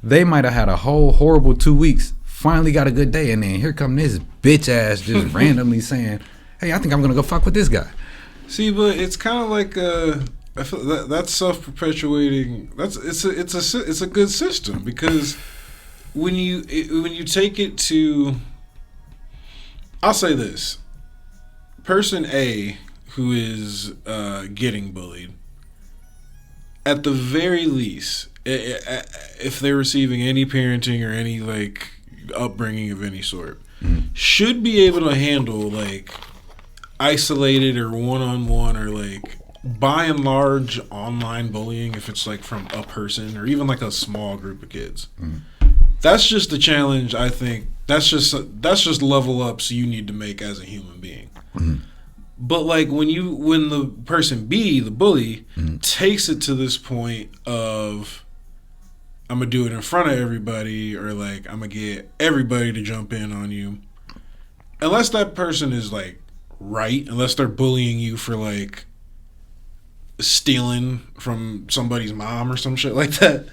they might have had a whole horrible 2 weeks, finally got a good day, and then here come this bitch ass just randomly saying, hey, I think I'm going to go fuck with this guy. See, but it's kind of like... I feel that's self-perpetuating. It's a good system because when you take it to, I'll say this, person A who is getting bullied, at the very least, if they're receiving any parenting or any like upbringing of any sort, should be able to handle like isolated or one-on-one or like, by and large, online bullying, if it's like from a person or even like a small group of kids. That's just the challenge. I think that's just level ups you need to make as a human being. But like when the person B, the bully, takes it to this point of I'm gonna do it in front of everybody, or like I'm gonna get everybody to jump in on you, unless that person is like right, unless they're bullying you for like stealing from somebody's mom or some shit like that,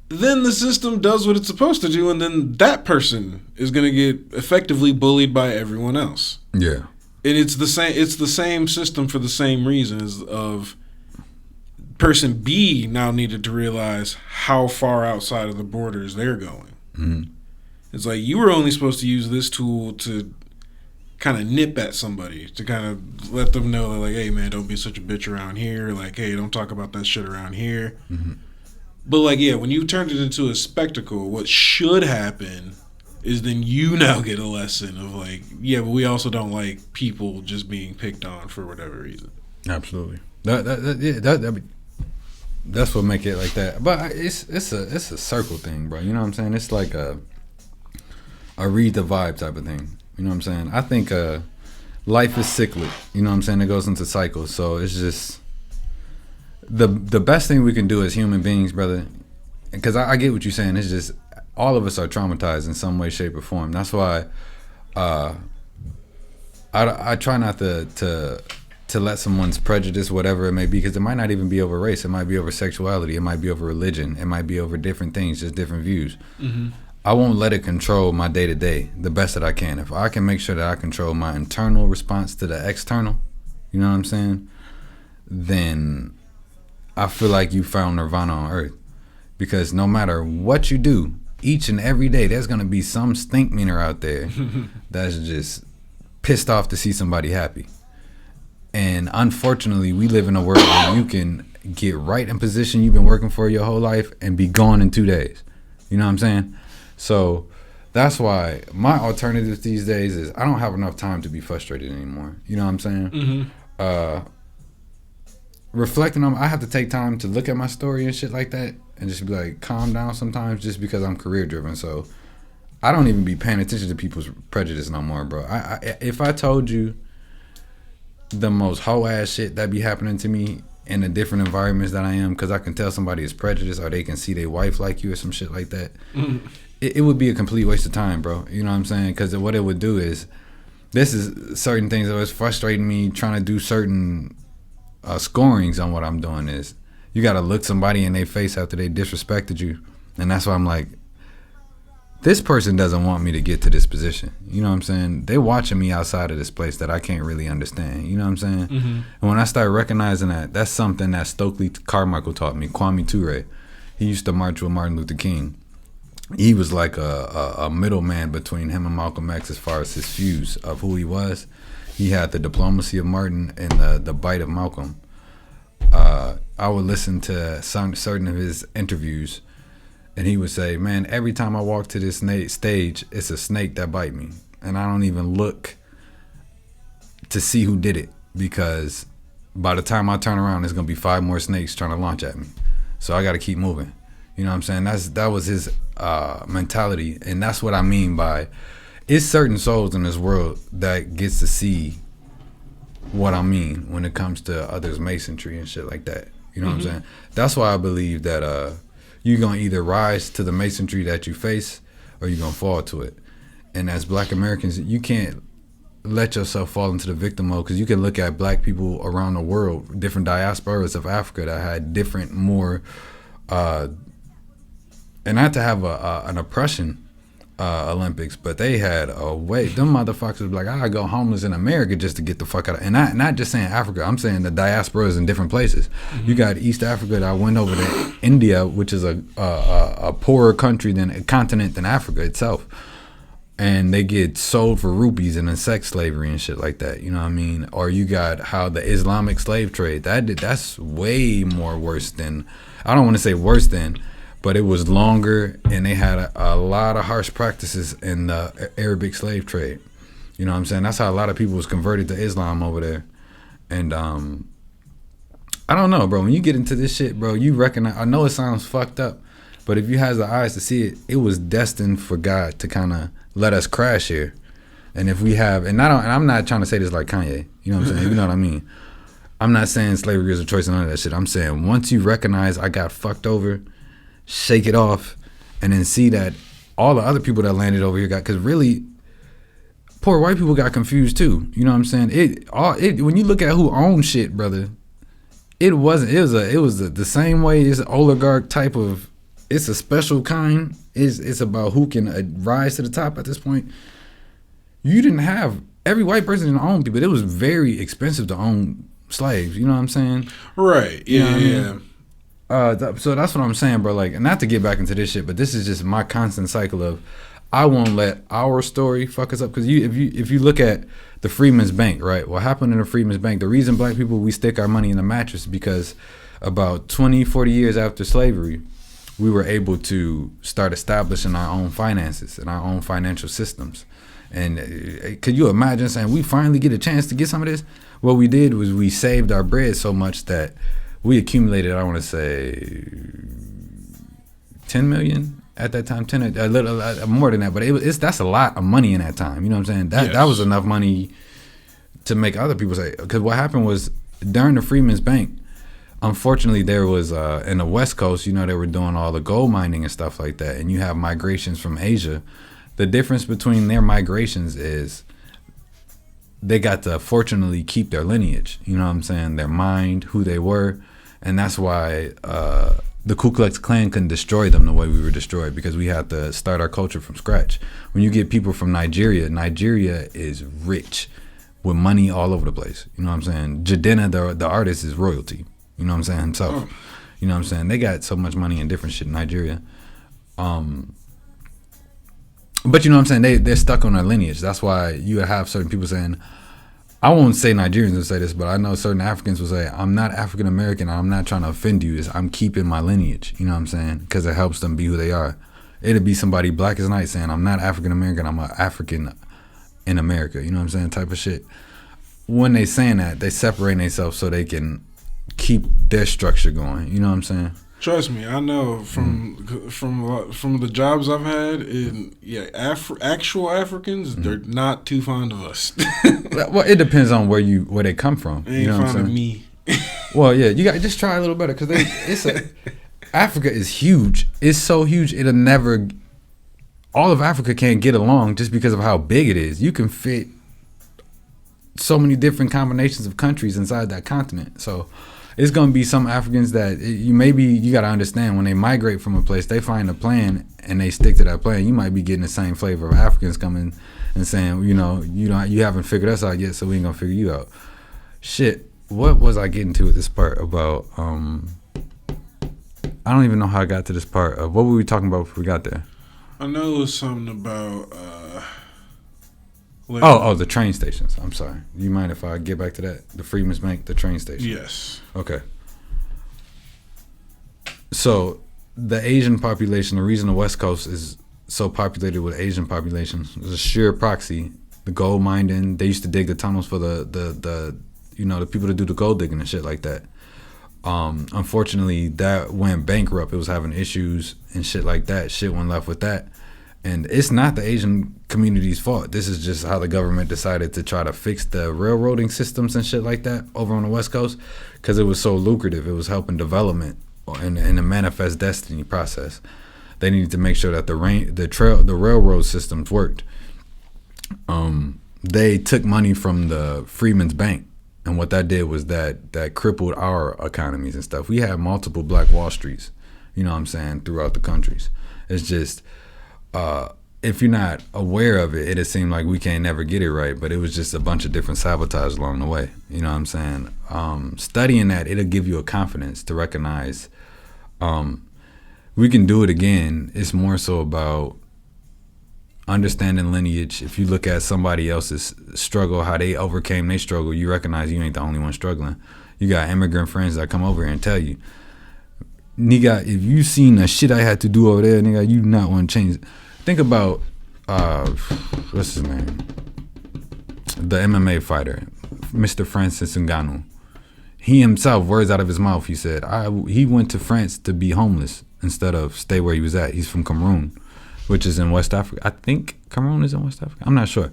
then the system does what it's supposed to do, and then that person is going to get effectively bullied by everyone else. Yeah. And it's the same system for the same reasons of person B now needed to realize how far outside of the borders they're going. It's like you were only supposed to use this tool to kind of nip at somebody, to kind of let them know that like, hey man, don't be such a bitch around here, like, hey, don't talk about that shit around here. But like, yeah, when you turned it into a spectacle, what should happen is then you now get a lesson of like, yeah, but we also don't like people just being picked on for whatever reason. Absolutely. That's what make it like that. But it's a circle thing, bro. You know what I'm saying? It's like a read the vibe type of thing. You know what I'm saying? I think life is cyclic. You know what I'm saying? It goes into cycles. So it's just the best thing we can do as human beings, brother, because I get what you're saying. It's just all of us are traumatized in some way, shape, or form. That's why I try not to to let someone's prejudice, whatever it may be, because it might not even be over race. It might be over sexuality. It might be over religion. It might be over different things, just different views. I won't let it control my day to day the best that I can. If I can make sure that I control my internal response to the external, you know what I'm saying? Then I feel like you found nirvana on earth. Because no matter what you do, each and every day, there's going to be some stink meaner out there that's just pissed off to see somebody happy. And unfortunately, we live in a world where you can get right in position you've been working for your whole life and be gone in 2 days. You know what I'm saying? So that's why my alternative these days is I don't have enough time to be frustrated anymore. You know what I'm saying? Reflecting on, I have to take time to look at my story and shit like that and just be like, calm down sometimes, just because I'm career driven. So I don't even be paying attention to people's prejudice no more, bro. If I told you the most hoe ass shit that be happening to me in the different environments that I am, because I can tell somebody is prejudiced or they can see their wife like you or some shit like that, it would be a complete waste of time, bro. You know what I'm saying? Because what it would do is, this is certain things that was frustrating me trying to do certain scorings on what I'm doing is, you got to look somebody in their face after they disrespected you. And that's why I'm like, this person doesn't want me to get to this position. You know what I'm saying? They watching me outside of this place that I can't really understand. You know what I'm saying? And when I start recognizing that, that's something that Stokely Carmichael taught me. Kwame Ture. He used to march with Martin Luther King. He was like a middleman between him and Malcolm X as far as his views of who he was. He had the diplomacy of Martin and the bite of Malcolm. I would listen to certain of his interviews, and he would say, man, every time I walk to this stage, it's a snake that bite me. And I don't even look to see who did it, because by the time I turn around, there's going to be 5 more snakes trying to launch at me. So I got to keep moving. You know what I'm saying? That was his mentality. And that's what I mean by, it's certain souls in this world that gets to see what I mean when it comes to others' masonry and shit like that. You know what I'm saying? That's why I believe that you're going to either rise to the masonry that you face, or you're going to fall to it. And as Black Americans, you can't let yourself fall into the victim mode, because you can look at Black people around the world, different diasporas of Africa that had different, more, and not to have an oppression Olympics, but they had a way. Them motherfuckers was like, I gotta go homeless in America just to get the fuck out of. And not just saying Africa, I'm saying the diasporas in different places. You got East Africa that went over to India, which is a poorer country than a continent than Africa itself, and they get sold for rupees and in sex slavery and shit like that. You know what I mean? Or you got how the Islamic slave trade, that's way more worse than, I don't want to say worse than, but it was longer, and they had a lot of harsh practices in the Arabic slave trade. You know what I'm saying? That's how a lot of people was converted to Islam over there. And I don't know, bro. When you get into this shit, bro, you recognize, I know it sounds fucked up, but if you has the eyes to see it, it was destined for God to kind of let us crash here. And if we have, and I'm not trying to say this like Kanye, you know what I'm saying? You know what I mean? I'm not saying slavery is a choice and none of that shit. I'm saying once you recognize I got fucked over, shake it off, and then see that all the other people that landed over here got, because really, poor white people got confused too. You know what I'm saying? When you look at who owned shit, brother, it was the same way. It's an oligarch type of, it's a special kind. It's about who can rise to the top at this point. You didn't have, every white person didn't own people. It was very expensive to own slaves. You know what I'm saying? Right. Yeah. You know so that's what I'm saying, bro. Like, not to get back into this shit, but this is just my constant cycle of, I won't let our story fuck us up. Because if you look at the Freedmen's Bank, right? What happened in the Freedmen's Bank, the reason Black people, we stick our money in the mattress, because about 20, 40 years after slavery, we were able to start establishing our own finances and our own financial systems. And could you imagine saying, we finally get a chance to get some of this? What we did was we saved our bread so much that we accumulated, I want to say, 10 million at that time, 10, a little more than that, but that's a lot of money in that time. You know what I'm saying? That was enough money to make other people say. Because what happened was, during the Freedmen's Bank, unfortunately, there was in the West Coast, you know, they were doing all the gold mining and stuff like that, and you have migrations from Asia. The difference between their migrations is they got to fortunately keep their lineage. You know what I'm saying? Their mind, who they were, and that's why the Ku Klux Klan couldn't destroy them the way we were destroyed, because we had to start our culture from scratch. When you get people from Nigeria is rich with money all over the place. You know what I'm saying? Jadena, the artist, is royalty. You know what I'm saying? Himself. You know what I'm saying? They got so much money and different shit in Nigeria. But you know what I'm saying? They're stuck on their lineage. That's why you have certain people saying, I won't say Nigerians would say this, but I know certain Africans will say, I'm not African American. I'm not trying to offend you. I'm keeping my lineage. You know what I'm saying? Because it helps them be who they are. It'd be somebody black as night saying, I'm not African American. I'm an African in America. You know what I'm saying? Type of shit. When they saying that, they separate themselves so they can keep their structure going. You know what I'm saying? Trust me, I know from the jobs I've had, actual Africans, they're not too fond of us. Well, it depends on where they come from. They ain't you know fond of me. Well, yeah, you got to just try a little better, because Africa is huge. It's so huge, it'll never. All of Africa can't get along just because of how big it is. You can fit so many different combinations of countries inside that continent. So it's going to be some Africans that you got to understand, when they migrate from a place, they find a plan and they stick to that plan. You might be getting the same flavor of Africans coming and saying, you haven't figured us out yet, so we ain't going to figure you out. Shit, what was I getting to at this part about? I don't even know how I got to this part. What were we talking about before we got there? I know it was something about... the train stations. I'm sorry. You mind if I get back to that? The Freedmen's Bank, the train station. Yes. Okay. So the Asian population, the reason the West Coast is so populated with Asian populations is a sheer proxy. The gold mining, they used to dig the tunnels for the people to do the gold digging and shit like that. Unfortunately, that went bankrupt. It was having issues and shit like that. Shit went left with that. And it's not the Asian community's fault. This is just how the government decided to try to fix the railroading systems and shit like that over on the West Coast, because it was so lucrative. It was helping development in the manifest destiny process. They needed to make sure that the railroad systems worked. They took money from the Freedmen's Bank, and what that did was that crippled our economies and stuff. We had multiple Black Wall Streets, you know what I'm saying, throughout the countries. It's just... if you're not aware of it, it'll seem like we can't never get it right, but it was just a bunch of different sabotage along the way. You know what I'm saying? Studying that, it'll give you a confidence to recognize we can do it again. It's more so about understanding lineage. If you look at somebody else's struggle, how they overcame their struggle, you recognize you ain't the only one struggling. You got immigrant friends that come over here and tell you, nigga, if you seen the shit I had to do over there, nigga, you not want to change it. Think about, what's his name? The MMA fighter, Mr. Francis Ngannou. He himself, words out of his mouth, he said, he went to France to be homeless instead of stay where he was at. He's from Cameroon, which is in West Africa. I think Cameroon is in West Africa. I'm not sure.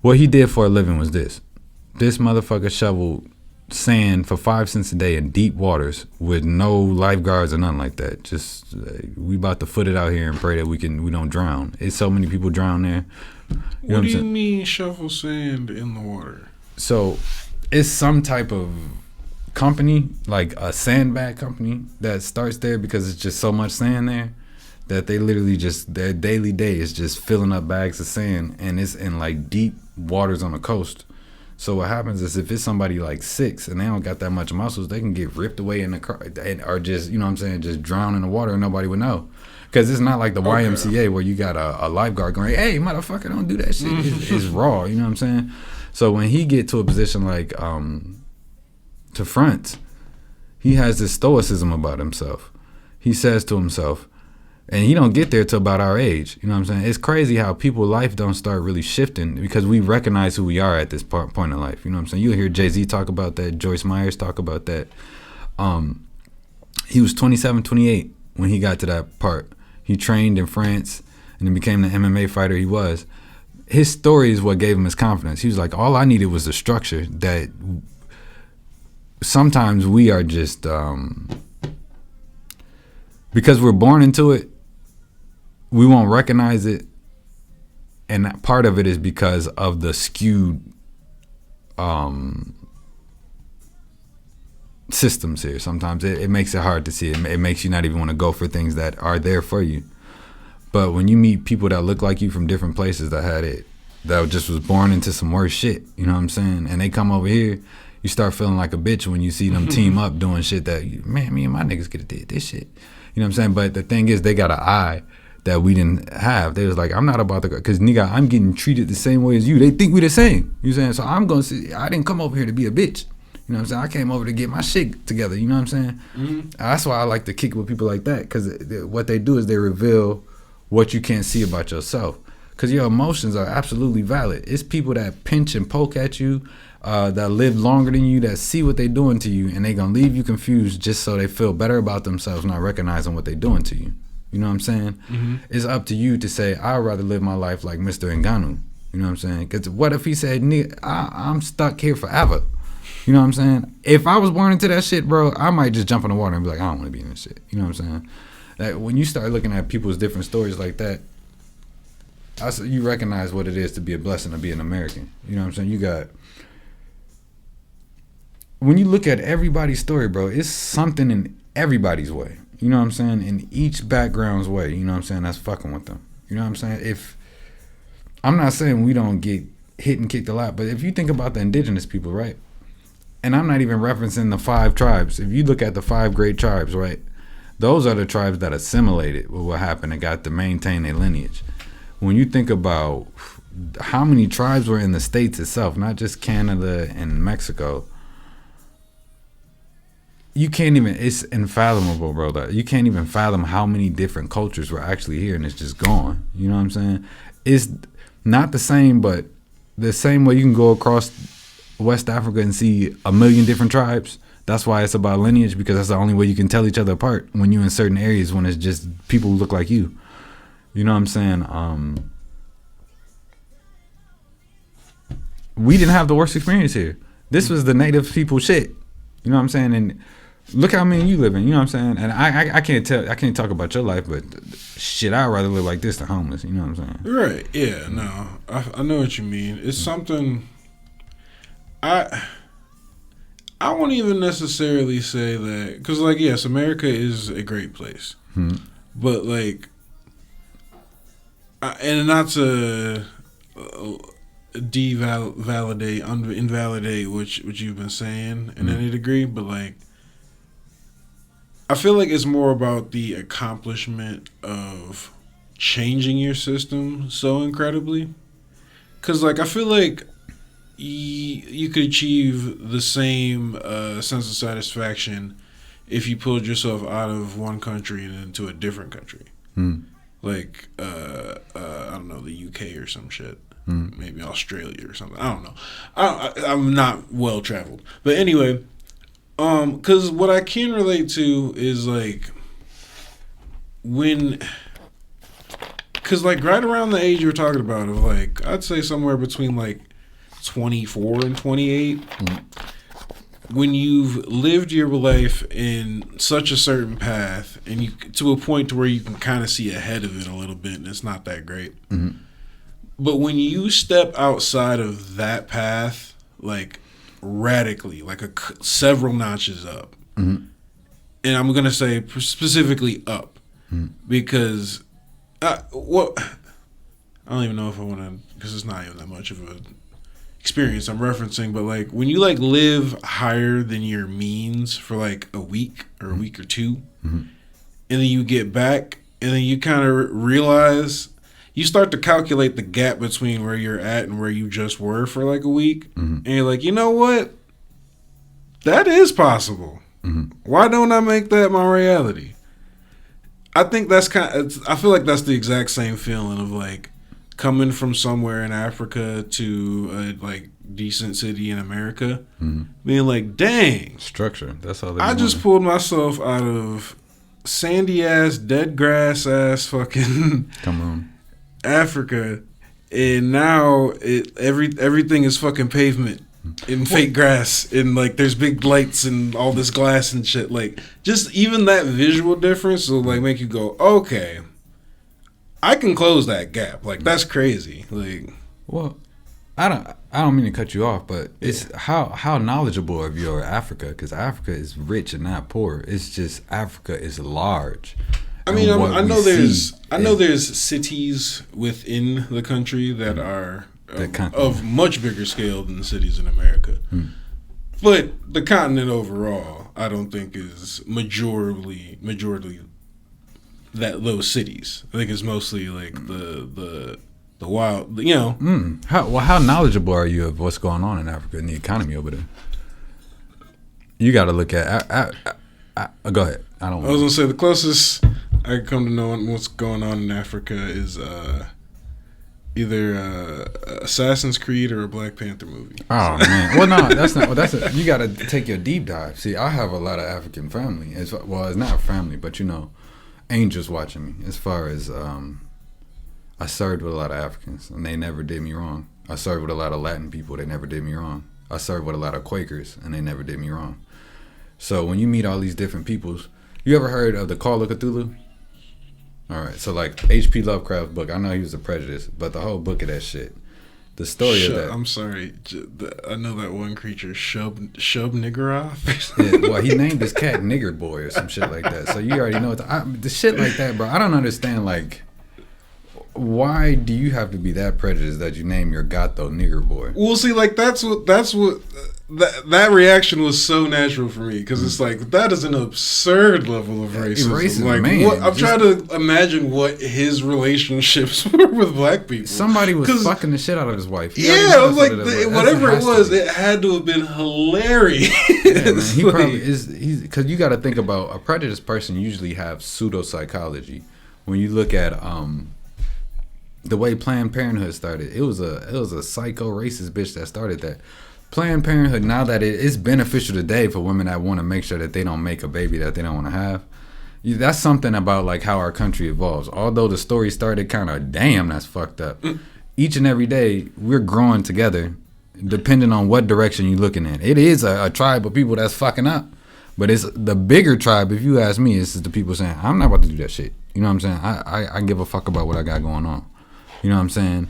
What he did for a living was this. This motherfucker shoveled sand for 5 cents a day in deep waters with no lifeguards or nothing like that. Just we about to foot it out here and pray that we don't drown. It's so many people drown there. What do you mean shovel sand in the water? So it's some type of company, like a sandbag company, that starts there because it's just so much sand there that they literally just, their daily day is just filling up bags of sand, and it's in like deep waters on the coast. So what happens is if it's somebody like 6 and they don't got that much muscles, they can get ripped away in the car or just, you know what I'm saying, just drown in the water and nobody would know. Because it's not like the YMCA where you got a lifeguard going, hey, motherfucker, don't do that shit. It's raw, you know what I'm saying? So when he get to a position like to France, he has this stoicism about himself. He says to himself, and he don't get there till about our age. You know what I'm saying? It's crazy how people's life don't start really shifting because we recognize who we are at this point in life. You know what I'm saying? You'll hear Jay-Z talk about that. Joyce Myers talk about that. He was 27, 28 when he got to that part. He trained in France and then became the MMA fighter he was. His story is what gave him his confidence. He was like, all I needed was a structure that sometimes we are just, because we're born into it, we won't recognize it. And part of it is because of the skewed systems here. Sometimes it makes it hard to see. It makes you not even want to go for things that are there for you. But when you meet people that look like you from different places that just was born into some worse shit, you know what I'm saying? And they come over here, you start feeling like a bitch when you see them team up doing shit that, man, me and my niggas could have did this shit. You know what I'm saying? But the thing is, they got an eye that we didn't have. They was like, I'm not about to go, because nigga, I'm getting treated the same way as you. They think we the same. You know what I'm saying? So I'm going to see, I didn't come over here to be a bitch. You know what I'm saying? I came over to get my shit together. You know what I'm saying? Mm-hmm. That's why I like to kick with people like that, because what they do is they reveal what you can't see about yourself. Because your emotions are absolutely valid. It's people that pinch and poke at you, that live longer than you, that see what they doing to you, and they going to leave you confused just so they feel better about themselves, not recognizing what they doing to you. You know what I'm saying? Mm-hmm. It's up to you to say, I'd rather live my life like Mr. Ngannou. You know what I'm saying? Because what if he said, nigga, I'm stuck here forever? You know what I'm saying? If I was born into that shit, bro, I might just jump in the water and be like, I don't want to be in this shit. You know what I'm saying? Like, when you start looking at people's different stories like that, you recognize what it is to be a blessing to be an American. You know what I'm saying? You got, when you look at everybody's story, bro, it's something in everybody's way. You know what I'm saying? In each background's way. You know what I'm saying? That's fucking with them. You know what I'm saying? If, I'm not saying we don't get hit and kicked a lot, but if you think about the indigenous people, right? And I'm not even referencing the 5 tribes. If you look at the 5 great tribes, right? Those are the tribes that assimilated with what happened and got to maintain their lineage. When you think about how many tribes were in the States itself, not just Canada and Mexico, you can't even, it's unfathomable, bro. That you can't even fathom how many different cultures were actually here, and it's just gone. You know what I'm saying? It's not the same, but the same way you can go across West Africa and see a million different tribes. That's why it's about lineage, because that's the only way you can tell each other apart when you're in certain areas, when it's just people who look like you. You know what I'm saying? We didn't have the worst experience here. This was the native people shit. You know what I'm saying? And look how many you live in. You know what I'm saying? And I can't talk about your life, but shit, I'd rather live like this than homeless. You know what I'm saying? Right. Yeah. No. I know what you mean. It's something. I won't even necessarily say that, because, like, yes, America is a great place, but, like, and not to invalidate what you've been saying in any degree, but, like, I feel like it's more about the accomplishment of changing your system so incredibly, because, like, I feel like you could achieve the same sense of satisfaction if you pulled yourself out of one country and into a different country. Like, I don't know, the UK or some shit. Maybe Australia or something. I don't know. I'm not well traveled. But anyway, because what I can relate to is, like, because, like, right around the age you were talking about, of, like, I'd say somewhere between, like, 24 and 28, when you've lived your life in such a certain path, and you to a point to where you can kind of see ahead of it a little bit, and it's not that great. But when you step outside of that path, like, radically, like several notches up, and I'm gonna say specifically up, because I don't even know if I want to, because it's not even that much of a experience I'm referencing, but, like, when you, like, live higher than your means for, like, a week or a week or two, and then you get back, and then you kind of realize, you start to calculate the gap between where you're at and where you just were for, like, a week, and you're like, you know what? That is possible. Why don't I make that my reality? I think I feel like that's the exact same feeling of, like, coming from somewhere in Africa to a, like, decent city in America, being like, dang, structure. That's how I just pulled myself out of sandy ass, dead grass ass fucking Cameroon, Africa, and now everything is fucking pavement and fake grass, and, like, there's big lights and all this glass and shit. Like, just even that visual difference will, like, make you go, okay, I can close that gap. Like, that's crazy. Like, well, I don't mean to cut you off, but it's how knowledgeable of you are Africa, because Africa is rich and not poor. It's just Africa is large. I mean, I know there's cities within the country that are of much bigger scale than the cities in America. But the continent overall, I don't think is majority that those cities. I think it's mostly like the wild, you know. How knowledgeable are you of what's going on in Africa and the economy over there? You got to look at. Go ahead. I was gonna say the closest I come to knowing what's going on in Africa is either Assassin's Creed or a Black Panther movie. Oh man, well no, that's not. Well, you got to take your deep dive. See, I have a lot of African family. It's not family, but you know, angels watching me. As far as I served with a lot of Africans, and they never did me wrong. I served with a lot of Latin people. They never did me wrong. I served with a lot of Quakers, and they never did me wrong. So when you meet all these different peoples, you ever heard of the Call of Cthulhu? All right, so like H.P. Lovecraft's book, I know he was a prejudice, but the whole book of that shit, the story of that. I'm sorry, I know that one creature, Shub Niggeroth. Yeah, well, he named his cat Nigger Boy or some shit like that. So you already know the shit like that, bro. I don't understand, like, why do you have to be that prejudiced that you name your gato Nigger Boy? Well, see, like that's what that reaction was so natural for me, because it's like that is an absurd level of racism. Like, man, I'm trying to imagine what his relationships were with black people. Somebody was fucking the shit out of his wife. I was like, whatever it was, it had to have been hilarious. Yeah, man, he probably is. Because you got to think about, a prejudiced person usually have pseudo psychology. When you look at the way Planned Parenthood started, it was a psycho racist bitch that started that. Planned Parenthood, now that it's beneficial today for women that want to make sure that they don't make a baby that they don't want to have, that's something about like how our country evolves. Although the story started kind of, damn, that's fucked up. Each and every day, we're growing together, depending on what direction you're looking at. It is a tribe of people that's fucking up. But it's the bigger tribe, if you ask me, it's the people saying, I'm not about to do that shit. You know what I'm saying? I give a fuck about what I got going on. You know what I'm saying?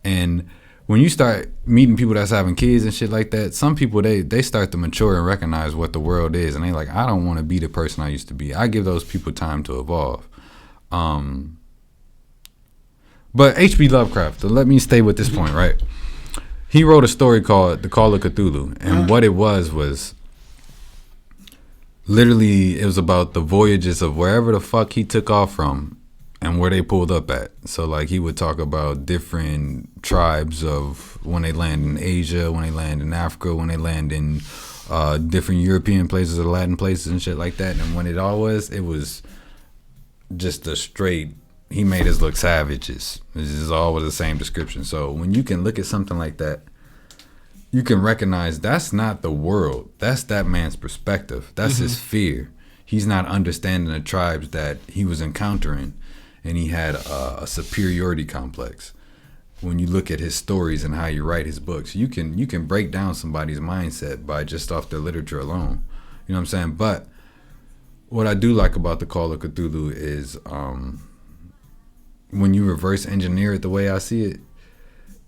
And when you start meeting people that's having kids and shit like that, some people, they start to mature and recognize what the world is. And they like, I don't want to be the person I used to be. I give those people time to evolve. But H.P. Lovecraft, so let me stay with this point, right? He wrote a story called The Call of Cthulhu. And what it was literally, it was about the voyages of wherever the fuck he took off from and where they pulled up at. So like he would talk about different tribes of when they land in Asia, when they land in Africa, when they land in different European places or Latin places and shit like that. And when it was just a straight, he made us look savages. This is all with the same description. So when you can look at something like that, you can recognize that's not the world. That's that man's perspective. That's his fear. He's not understanding the tribes that he was encountering. And he had a superiority complex. When you look at his stories and how you write his books, you can break down somebody's mindset by just off their literature alone. You know what I'm saying? But what I do like about The Call of Cthulhu is when you reverse engineer it the way I see it,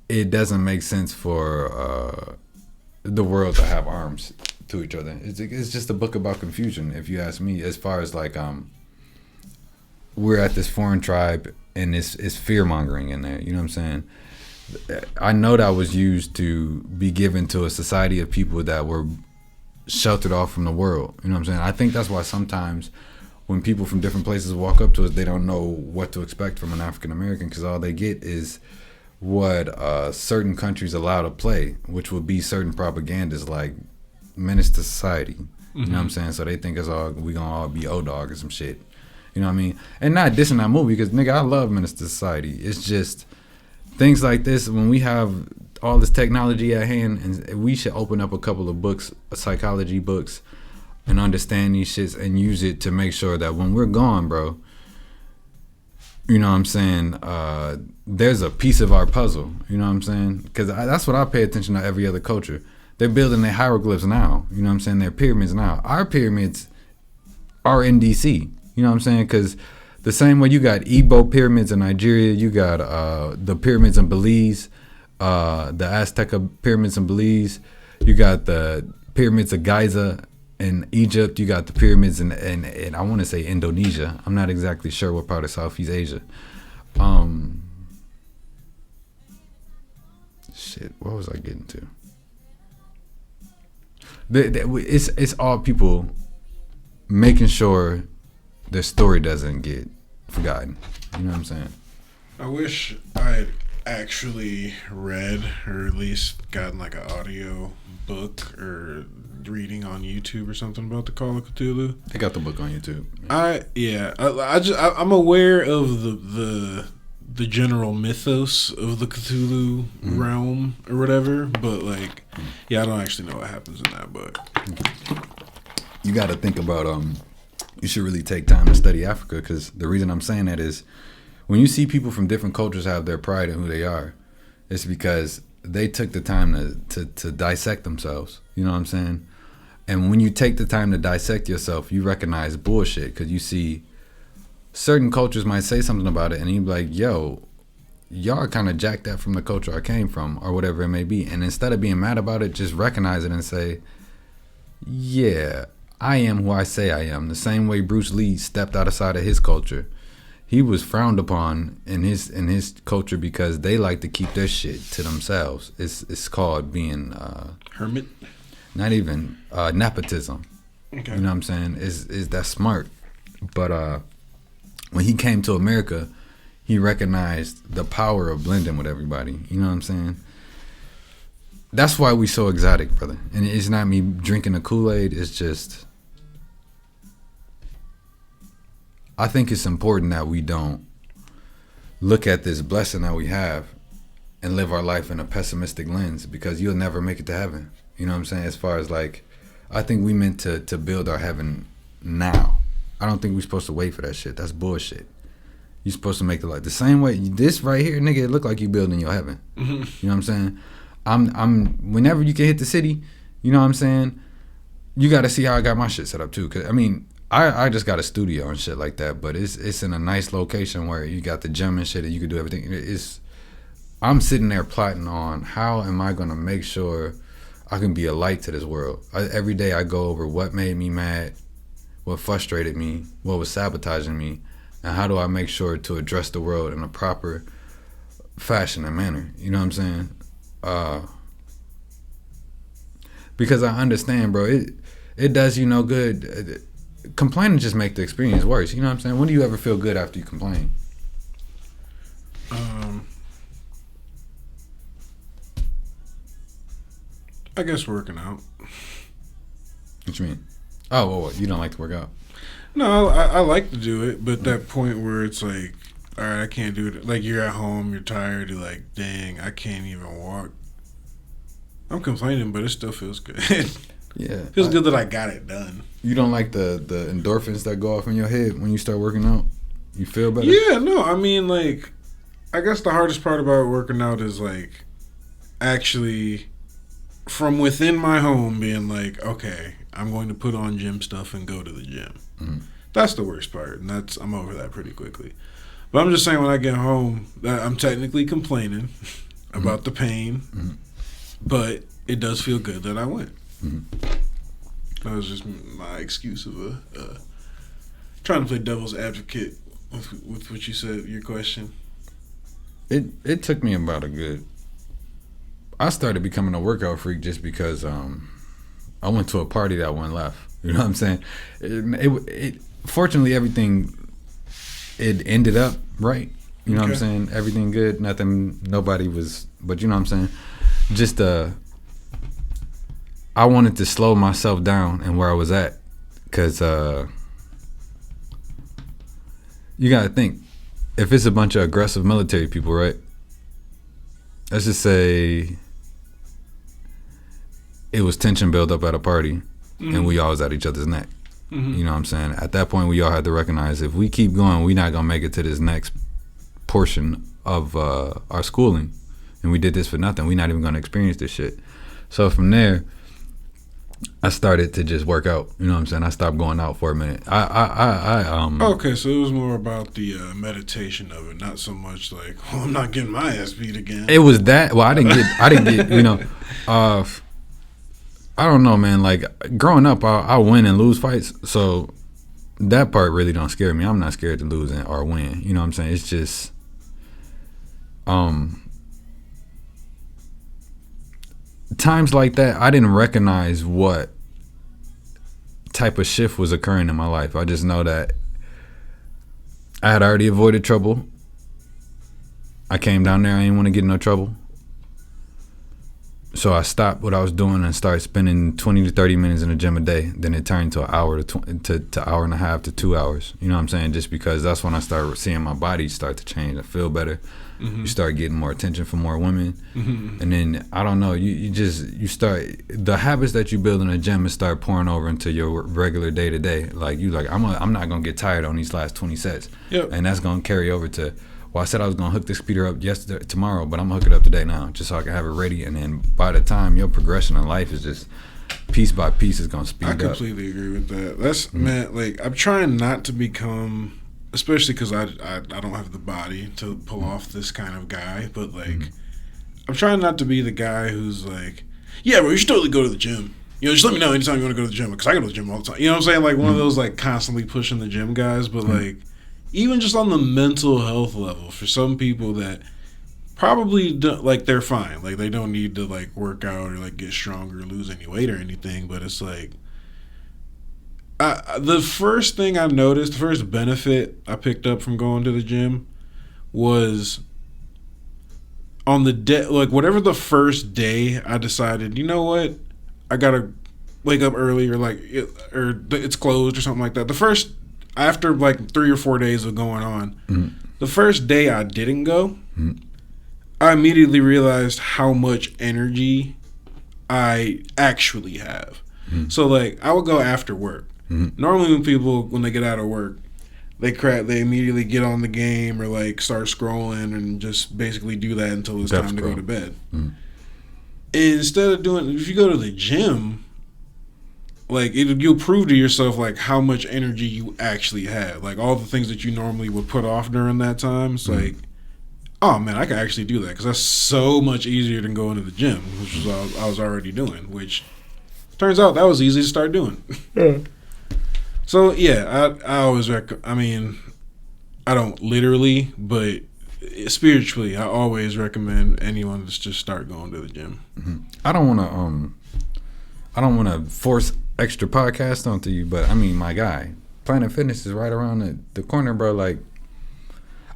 it doesn't make sense for the world to have arms to each other. It's just a book about confusion, if you ask me, as far as like we're at this foreign tribe and it's fear mongering in there. You know what I'm saying? I know that was used to be given to a society of people that were sheltered off from the world. You know what I'm saying? I think that's why sometimes when people from different places walk up to us, they don't know what to expect from an African American, because all they get is what certain countries allow to play, which would be certain propagandas like menace to society. You know what I'm saying? So they think we gonna all be O-Dog or some shit. You know what I mean? And not dissing that movie, because nigga, I love Menace to Society. It's just things like this, when we have all this technology at hand, and we should open up a couple of books, psychology books, and understand these shits and use it to make sure that when we're gone, bro, you know what I'm saying, there's a piece of our puzzle. You know what I'm saying? Because that's what I pay attention to every other culture. They're building their hieroglyphs now. You know what I'm saying? Their pyramids now. Our pyramids are in D.C., you know what I'm saying? Because the same way you got Igbo pyramids in Nigeria, you got the pyramids in Belize, the Aztec pyramids in Belize. You got the pyramids of Giza in Egypt. You got the pyramids in I want to say Indonesia. I'm not exactly sure what part of Southeast Asia. Shit, what was I getting to? It's all people making sure their story doesn't get forgotten. You know what I'm saying? I wish I had actually read or at least gotten like an audio book or reading on YouTube or something about the Call of Cthulhu. They got the book on YouTube. I'm aware of the general mythos of the Cthulhu realm or whatever, but like, I don't actually know what happens in that book. You got to think about you should really take time to study Africa, because the reason I'm saying that is when you see people from different cultures have their pride in who they are, it's because they took the time to dissect themselves. You know what I'm saying? And when you take the time to dissect yourself, you recognize bullshit, because you see certain cultures might say something about it and you be like, yo, y'all kind of jacked that from the culture I came from, or whatever it may be. And instead of being mad about it, just recognize it and say, yeah, I am who I say I am. The same way Bruce Lee stepped outside of his culture. He was frowned upon in his culture because they like to keep their shit to themselves. It's called being hermit. Not even nepotism. Okay. You know what I'm saying? Is that smart? But when he came to America, he recognized the power of blending with everybody. You know what I'm saying? That's why we so exotic, brother. And it's not me drinking the Kool-Aid. It's just, I think it's important that we don't look at this blessing that we have and live our life in a pessimistic lens, because you'll never make it to heaven. You know what I'm saying? As far as like, I think we meant to build our heaven now. I don't think we're supposed to wait for that shit. That's bullshit. You're supposed to make the life the same way. This right here, nigga, it look like you building your heaven. Mm-hmm. You know what I'm saying? I'm whenever you can hit the city, you know what I'm saying? You got to see how I got my shit set up too. Cause I mean, I just got a studio and shit like that, but it's in a nice location where you got the gym and shit and you can do everything. I'm sitting there plotting on how am I gonna make sure I can be a light to this world. Every day I go over what made me mad, what frustrated me, what was sabotaging me, and how do I make sure to address the world in a proper fashion and manner. You know what I'm saying? Because I understand, bro, it does you no good. Complaining just make the experience worse. You know what I'm saying? When do you ever feel good after you complain? I guess working out. What you mean? Oh, well, you don't like to work out? No, I like to do it, but that point where it's like, all right, I can't do it. Like, you're at home, you're tired, you're like, dang, I can't even walk. I'm complaining, but it still feels good. Yeah. It feels good that I got it done. You don't like the endorphins that go off in your head when you start working out? You feel better? Yeah, no, I mean, like, I guess the hardest part about working out is, like, actually from within my home being like, okay, I'm going to put on gym stuff and go to the gym. Mm-hmm. That's the worst part, and I'm over that pretty quickly. But I'm just saying, when I get home, that I'm technically complaining about the pain, but it does feel good that I went. That was just my excuse of trying to play devil's advocate with what you said, your question. It took me about I started becoming a workout freak just because I went to a party that one left. You know what I'm saying? It fortunately, everything, it ended up right. You know what I'm saying? Everything good. Nobody was, but you know what I'm saying? Just I wanted to slow myself down and where I was at, because you got to think, if it's a bunch of aggressive military people, right? Let's just say it was tension built up at a party, and we all was at each other's neck. You know what I'm saying? At that point, we all had to recognize, if we keep going, we're not going to make it to this next portion of our schooling. And we did this for nothing. We're not even going to experience this shit. So from there, I started to just work out. You know what I'm saying? I stopped going out for a minute. Okay, so it was more about the meditation of it, not so much like, oh, I'm not getting my ass beat again. It was that. Well, I didn't get. You know, I don't know, man. Like growing up, I win and lose fights, so that part really don't scare me. I'm not scared to lose or win. You know what I'm saying? It's just, times like that, I didn't recognize what type of shift was occurring in my life. I just know that I had already avoided trouble. I came down there, I didn't want to get in no trouble. So I stopped what I was doing and started spending 20 to 30 minutes in the gym a day. Then it turned to an hour to hour and a half to 2 hours. You know what I'm saying? Just because that's when I started seeing my body start to change. I feel better. You start getting more attention from more women. And then, I don't know, you start, the habits that you build in the gym and start pouring over into your regular day to day. Like, I'm not going to get tired on these last 20 sets. Yep. And that's going to carry over to, well, I said I was going to hook this computer up tomorrow, but I'm going to hook it up today now, just so I can have it ready. And then by the time your progression in life is just piece by piece is going to speed up. I completely agree with that. That's, man, like, I'm trying not to become, especially because I don't have the body to pull off this kind of guy, but, like, I'm trying not to be the guy who's like, yeah, bro, you should totally go to the gym. You know, just let me know anytime you want to go to the gym, because I go to the gym all the time. You know what I'm saying? Like, one of those, like, constantly pushing the gym guys, but, like, even just on the mental health level, for some people that probably don't, like, they're fine, like, they don't need to, like, work out or, like, get stronger or lose any weight or anything, but it's like, the first thing I noticed, the first benefit I picked up from going to the gym was on the day, like, whatever the first day I decided, you know what, I gotta wake up early, or like, it's closed or something like that. The first, after like 3 or 4 days of going on, the first day I didn't go, I immediately realized how much energy I actually have. So, like, I would go after work. Normally when they get out of work, they immediately get on the game or, like, start scrolling and just basically do that until it's time to go to bed. Instead of doing, if you go to the gym, like, you'll prove to yourself, like, how much energy you actually have. Like, all the things that you normally would put off during that time, it's like, oh, man, I can actually do that, because that's so much easier than going to the gym, which was all I was already doing, which turns out that was easy to start doing. So, yeah, I always I mean, I don't literally, but spiritually, I always recommend anyone to just start going to the gym. I don't want to force extra podcasts onto you, but I mean, my guy, Planet Fitness is right around the corner, bro. Like,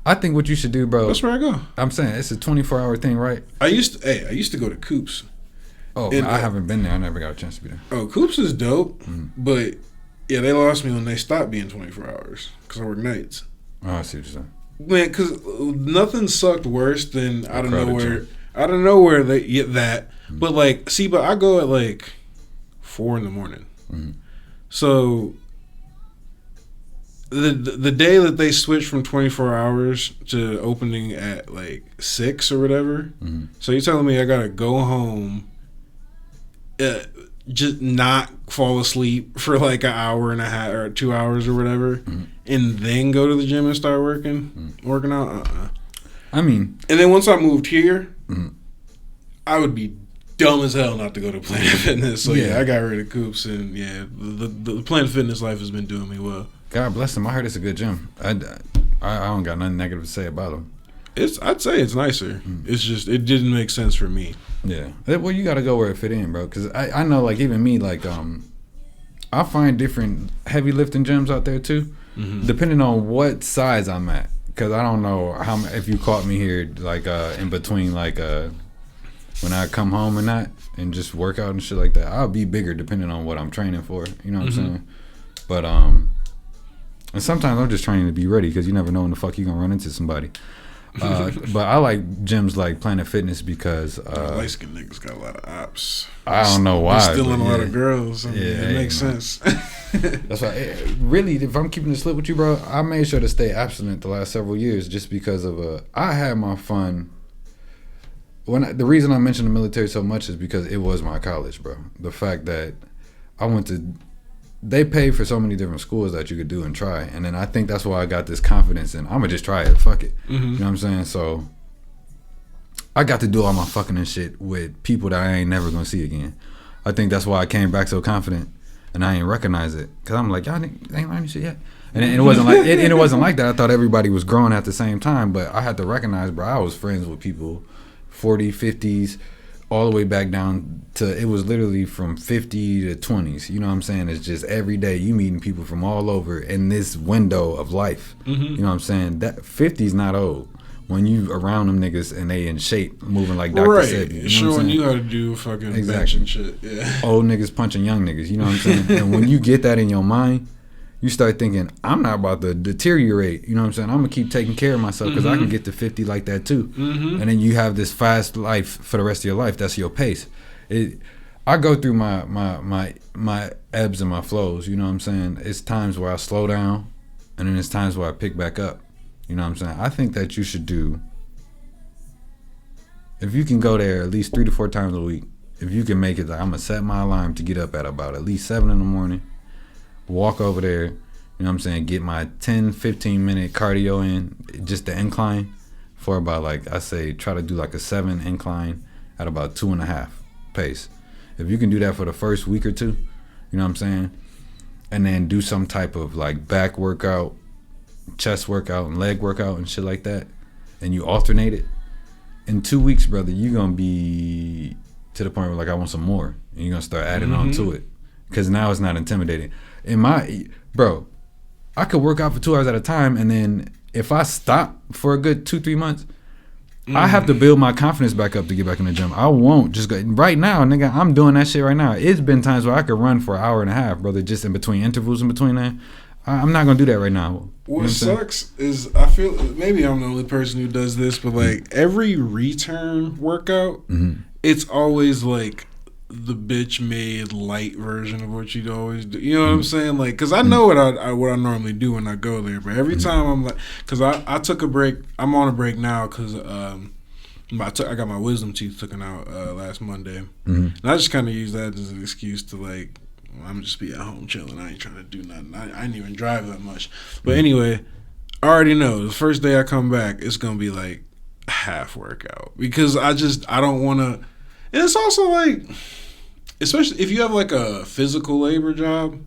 I think what you should do, bro. That's where I go. I'm saying it's a 24-hour thing, right? I used to go to Coops. Oh, and I haven't been there. I never got a chance to be there. Oh, Coops is dope, but yeah, they lost me when they stopped being 24 hours because I work nights. Oh, I see what you're saying. Man, because nothing sucked worse than out of nowhere they get that. But like, see, but I go at like 4 a.m. So the day that they switched from 24 hours to opening at like 6 or whatever. So you're telling me I gotta go home, just not fall asleep for like an hour and a half or 2 hours or whatever, and then go to the gym and start working out? I mean, and then once I moved here, I would be dumb as hell not to go to Planet Fitness. So yeah, I got rid of Coops, and yeah, the Planet Fitness life has been doing me well. God bless them. I heard it's a good gym. I don't got nothing negative to say about them. I'd say it's nicer. It's just, it didn't make sense for me. Yeah. Well, you got to go where it fit in, bro. Because I know, like, even me, like, I find different heavy lifting gyms out there too, depending on what size I'm at. Because I don't know if you caught me here, like, in between, like, when I come home and not, and just work out and shit like that. I'll be bigger depending on what I'm training for. You know what I'm saying? But and sometimes I'm just training to be ready, because you never know when the fuck you gonna run into somebody. But I like gyms like Planet Fitness because light skinned niggas got a lot of ops. I don't know why. They're stealing a lot of girls. I mean, it makes sense. That's why. Really, if I'm keeping the slip with you, bro, I made sure to stay abstinent the last several years, just because of I had my fun. The reason I mentioned the military so much is because it was my college, bro. The fact that they pay for so many different schools that you could do and try. And then I think that's why I got this confidence in, I'm going to just try it. Fuck it. You know what I'm saying? So I got to do all my fucking and shit with people that I ain't never going to see again. I think that's why I came back so confident and I ain't recognize it. Because I'm like, y'all ain't learning shit yet. And it wasn't like it wasn't like that. I thought everybody was growing at the same time, but I had to recognize, bro, I was friends with people 40, 50s, all the way back down to, it was literally from 50 to 20s. You know what I'm saying? It's just every day you meeting people from all over in this window of life. You know what I'm saying? That 50's not old. When you around them niggas and they in shape, moving like Dr. Sebi. You know showing you how to do fucking bench and shit. Yeah. Old niggas punching young niggas. You know what I'm saying? And when you get that in your mind, you start thinking, I'm not about to deteriorate. You know what I'm saying? I'm going to keep taking care of myself because I can get to 50 like that too. And then you have this fast life for the rest of your life. That's your pace. I go through my ebbs and my flows. You know what I'm saying? It's times where I slow down and then it's times where I pick back up. You know what I'm saying? I think that you should do, if you can go there at least 3 to 4 times a week, if you can make it, like I'm going to set my alarm to get up at about at least 7 in the morning, walk over there, you know what I'm saying, get my 10, 15 minute cardio in, just the incline for about, like, I say, try to do like a 7 incline at about 2.5 pace. If you can do that for the first week or two, you know what I'm saying, and then do some type of like back workout, chest workout and leg workout and shit like that, and you alternate it, in 2 weeks, brother, you're gonna be to the point where like I want some more, and you're gonna start adding on to it, because now it's not intimidating. Bro, I could work out for 2 hours at a time, and then if I stop for a good 2-3 months, I have to build my confidence back up to get back in the gym. I won't just go right now, nigga. I'm doing that shit right now. It's been times where I could run for an hour and a half, brother, just in between intervals in between that. I'm not gonna do that right now. What sucks is I feel maybe I'm the only person who does this, but like every return workout, it's always like the bitch made light version of what you'd always do. You know what I'm saying? Like, cause I know what I normally do when I go there, but every time I'm like, cause I took a break. I'm on a break now cause I got my wisdom teeth taken out last Monday, and I just kind of use that as an excuse to like, I'm just be at home chilling. I ain't trying to do nothing. I ain't even drive that much. But anyway, I already know the first day I come back, it's gonna be like a half workout because I don't want to. And it's also like, especially if you have like a physical labor job,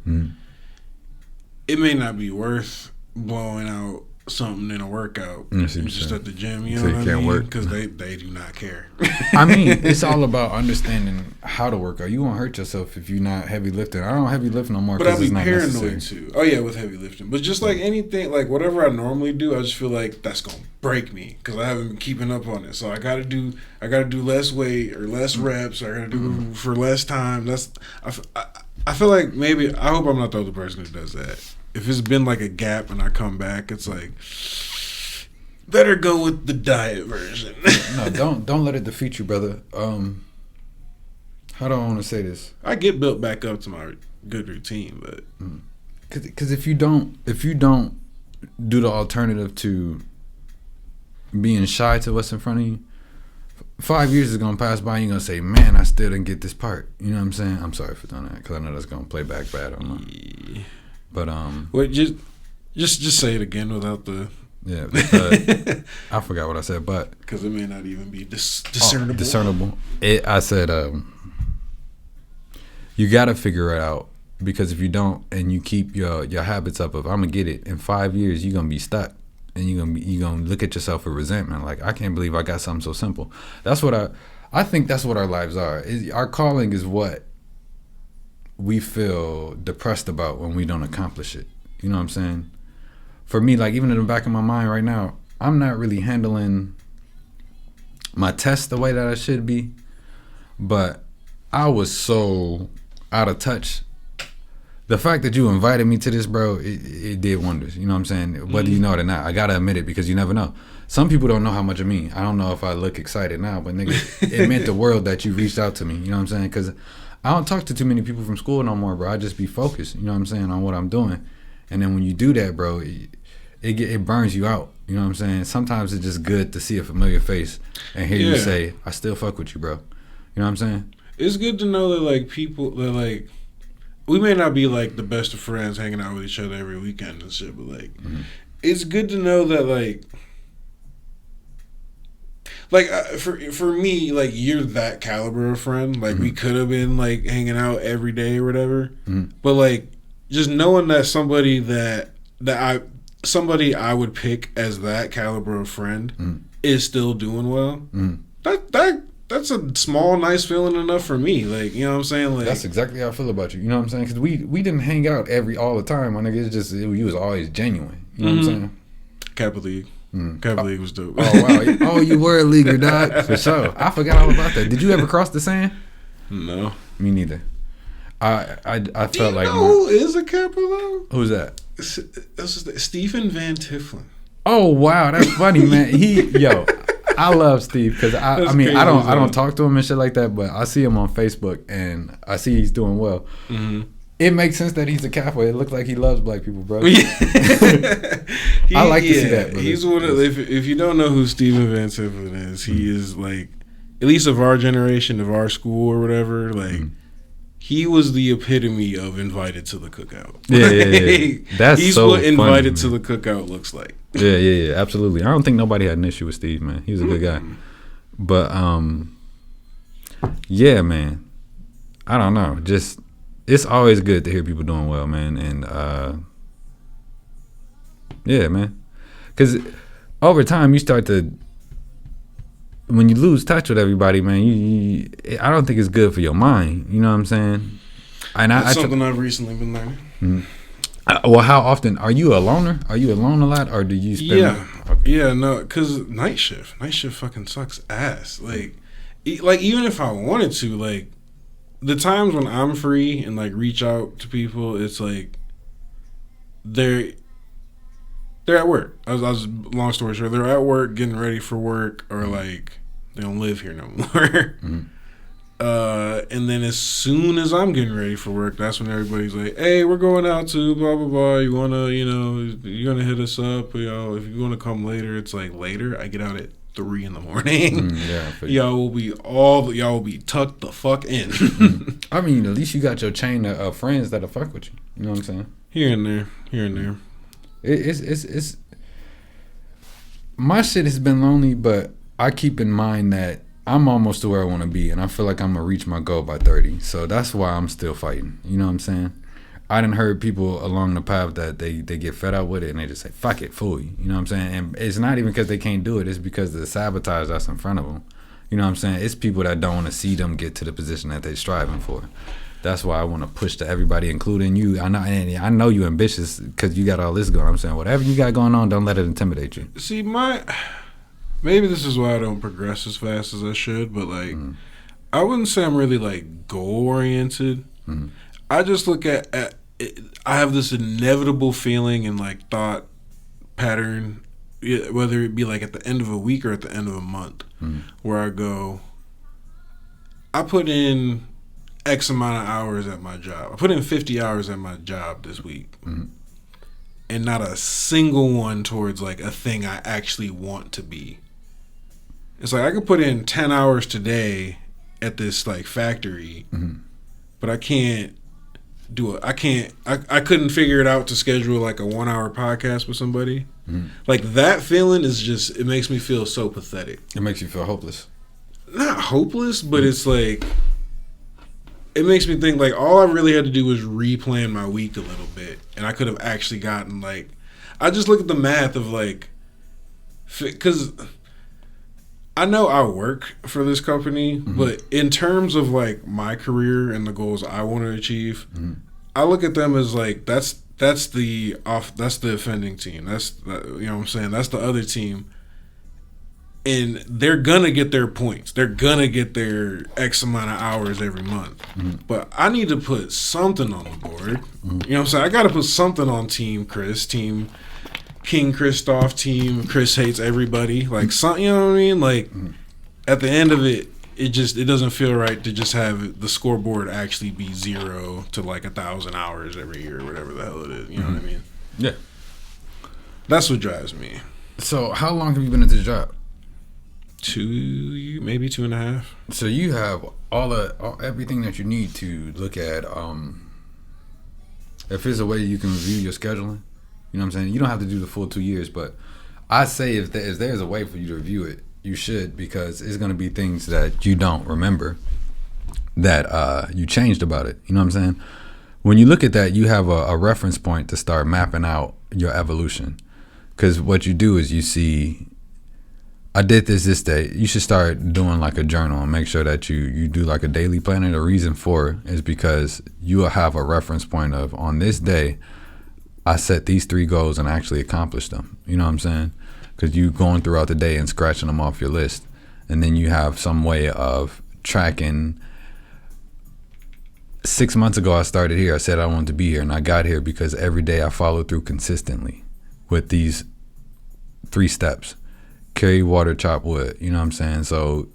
it may not be worth blowing out something in a workout just at the gym. You know what I mean? Because they do not care. I mean, it's all about understanding how to work out. You won't hurt yourself if you're not heavy lifting. I don't heavy lift no more because it's not necessary. But I'd be paranoid too. Oh yeah, with heavy lifting. But just like anything, like whatever I normally do, I just feel like that's gonna break me because I haven't been keeping up on it. So I gotta do less weight or less reps. Or I gotta do for less time. I feel like maybe, I hope I'm not the other person who does that. If it's been like a gap and I come back, it's like, better go with the diet version. No, don't let it defeat you, brother. How do I want to say this? I get built back up to my good routine, but because if you don't do the alternative to being shy to what's in front of you, 5 years is gonna pass by and you're gonna say, man, I still didn't get this part. You know what I'm saying? I'm sorry for doing that because I know that's gonna play back bad on me. But wait, just say it again without the I forgot what I said, but because it may not even be discernible. Discernible. I said you got to figure it out, because if you don't and you keep your habits up of I'm gonna get it in 5 years, you're gonna be stuck and you're gonna look at yourself with resentment. Like, I can't believe I got something so simple. That's what I think. That's what our lives are. Our calling is what we feel depressed about when we don't accomplish it. You know what I'm saying? For me, like, even in the back of my mind right now, I'm not really handling my test the way that I should be, but I was so out of touch. The fact that you invited me to this, bro, it did wonders. You know what I'm saying? Whether you know it or not, I gotta admit it, because you never know. Some people don't know how much it means. I don't know if I look excited now, but nigga, it meant the world that you reached out to me. You know what I'm saying? Because I don't talk to too many people from school no more, bro. I just be focused, you know what I'm saying, on what I'm doing. And then when you do that, bro, it burns you out. You know what I'm saying? Sometimes it's just good to see a familiar face and hear you say, I still fuck with you, bro. You know what I'm saying? It's good to know that, like, people that, like, we may not be like the best of friends, hanging out with each other every weekend and shit, but like, it's good to know that for me, like, you're that caliber of friend. Like, we could have been like hanging out every day or whatever, but like, just knowing that somebody I would pick as that caliber of friend is still doing well. That's a small, nice feeling enough for me. Like, you know what I'm saying? Like, that's exactly how I feel about you. You know what I'm saying? Because we didn't hang out all the time. My nigga, it's just you was always genuine. You know what I'm saying? Kappa League. Kappa League was dope. Oh wow! Oh, you were a leaguer, dog. For sure. I forgot all about that. Did you ever cross the sand? No. Me neither. I felt Do you like know who is a Kappa though? Who's that? Stephen Van Tifflin. Oh wow, that's funny, man. I love Steve because I mean I don't talk to him and shit like that, but I see him on Facebook and I see he's doing well. It makes sense that he's a Kappa. It looks like he loves black people, bro. I like to see that. He's one of if you don't know who Stephen Van Tifflin is, he is like, at least of our generation, of our school or whatever, like. He was the epitome of invited to the cookout. Yeah. He's so what invited funny, to the cookout looks like. Yeah, absolutely. I don't think nobody had an issue with Steve, man. He was a good guy. But yeah, man. I don't know. Just it's always good to hear people doing well, man. And yeah, man. Because over time you start to. When you lose touch with everybody, man, I don't think it's good for your mind. You know what I'm saying? And that's something I've recently been learning. Well, how often are you a loner? Are you alone a lot, or do you spend? Yeah, no, because night shift fucking sucks ass. Like even if I wanted to, like the times when I'm free and like reach out to people, it's like they're at work. I was long story short, they're at work getting ready for work, or like they don't live here no more. And then as soon as I'm getting ready for work, that's when everybody's like, "Hey, we're going out to blah blah blah. You wanna, you're gonna hit us up? If you wanna come later, it's like later. I get out at 3 a.m. Y'all will be tucked the fuck in. I mean, at least you got your chain of friends that'll fuck with you. You know what I'm saying? Here and there. It's my shit has been lonely, but I keep in mind that I'm almost to where I want to be, and I feel like I'm gonna reach my goal by 30. So that's why I'm still fighting. You know what I'm saying? I done heard people along the path that they get fed up with it and they just say, "Fuck it, fool you." You know what I'm saying? And it's not even because they can't do it. It's because of the sabotage that's in front of them. You know what I'm saying? It's people that don't want to see them get to the position that they're striving for. That's why I want to push to everybody, including you. I know you ambitious because you got all this going. I'm saying whatever you got going on, don't let it intimidate you. See, maybe this is why I don't progress as fast as I should, but like, I wouldn't say I'm really like goal oriented. I just look at it, I have this inevitable feeling and like thought pattern, whether it be like at the end of a week or at the end of a month, where I go, I put in X amount of hours at my job. I put in 50 hours at my job this week. And not a single one towards like a thing I actually want to be. It's like I could put in 10 hours today at this like factory, but I can't do it. I couldn't figure it out to schedule like a 1 hour podcast with somebody. Like that feeling is just, it makes me feel so pathetic. It makes you feel hopeless. Not hopeless, but it's like, it makes me think like all I really had to do was replan my week a little bit, and I could have actually gotten like, I just look at the math of like, because I know I work for this company, but in terms of like my career and the goals I want to achieve, I look at them as like that's the offending team. You know what I'm saying? That's the other team. And they're gonna get their points. They're gonna get their X amount of hours every month. But I need to put something on the board. You know what I'm saying? I gotta put something on Team Kris, Team King Christoph, Team Kris Hates Everybody. Like something, you know what I mean? Like at the end of it, it doesn't feel right to just have the scoreboard actually be 0 to like 1,000 hours every year or whatever the hell it is. You know what I mean? Yeah. That's what drives me. So how long have you been at this job? 2, maybe 2.5. So you have everything that you need to look at If there's a way you can review your scheduling, you know what I'm saying? You don't have to do the full 2 years, but I say if there's a way for you to review it, you should, because it's going to be things that you don't remember that you changed about it. You know what I'm saying? When you look at that, you have a reference point to start mapping out your evolution. Because what you do is you see, I did this day. You should start doing like a journal and make sure that you do like a daily planning. The reason for it is because you will have a reference point of, on this day, I set these 3 goals and actually accomplished them. You know what I'm saying? Because you going throughout the day and scratching them off your list. And then you have some way of tracking. 6 months ago, I started here. I said I wanted to be here, and I got here because every day I followed through consistently with these 3 steps. Carry water, chop wood. You know what I'm saying? So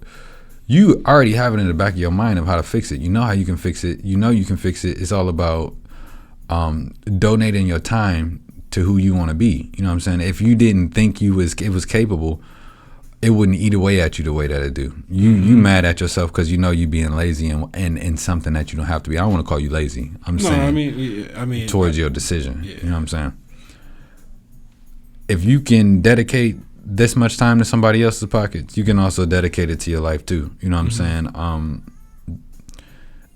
you already have it in the back of your mind of how to fix it. You know how you can fix it. You know you can fix it. It's all about donating your time to who you want to be. You know what I'm saying? If you didn't think it was capable, it wouldn't eat away at you the way that it do. You mad at yourself because you know you being lazy and something that you don't have to be. I don't want to call you lazy. I'm saying I mean towards your decision. Yeah. You know what I'm saying? If you can dedicate this much time to somebody else's pockets, you can also dedicate it to your life too. You know what I'm saying?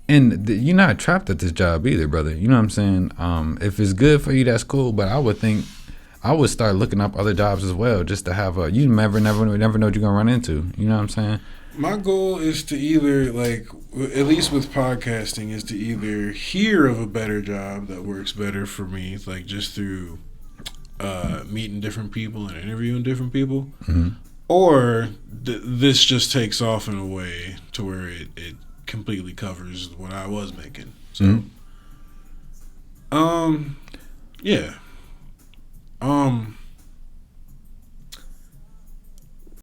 And you're not trapped at this job either, brother. You know what I'm saying? If it's good for you, that's cool. But I would start looking up other jobs as well, just to have you never know what you're gonna run into. You know what I'm saying? My goal is to either, like, at least with podcasting, is to either hear of a better job that works better for me, like just through meeting different people and interviewing different people, or this just takes off in a way to where it completely covers what I was making. So, yeah.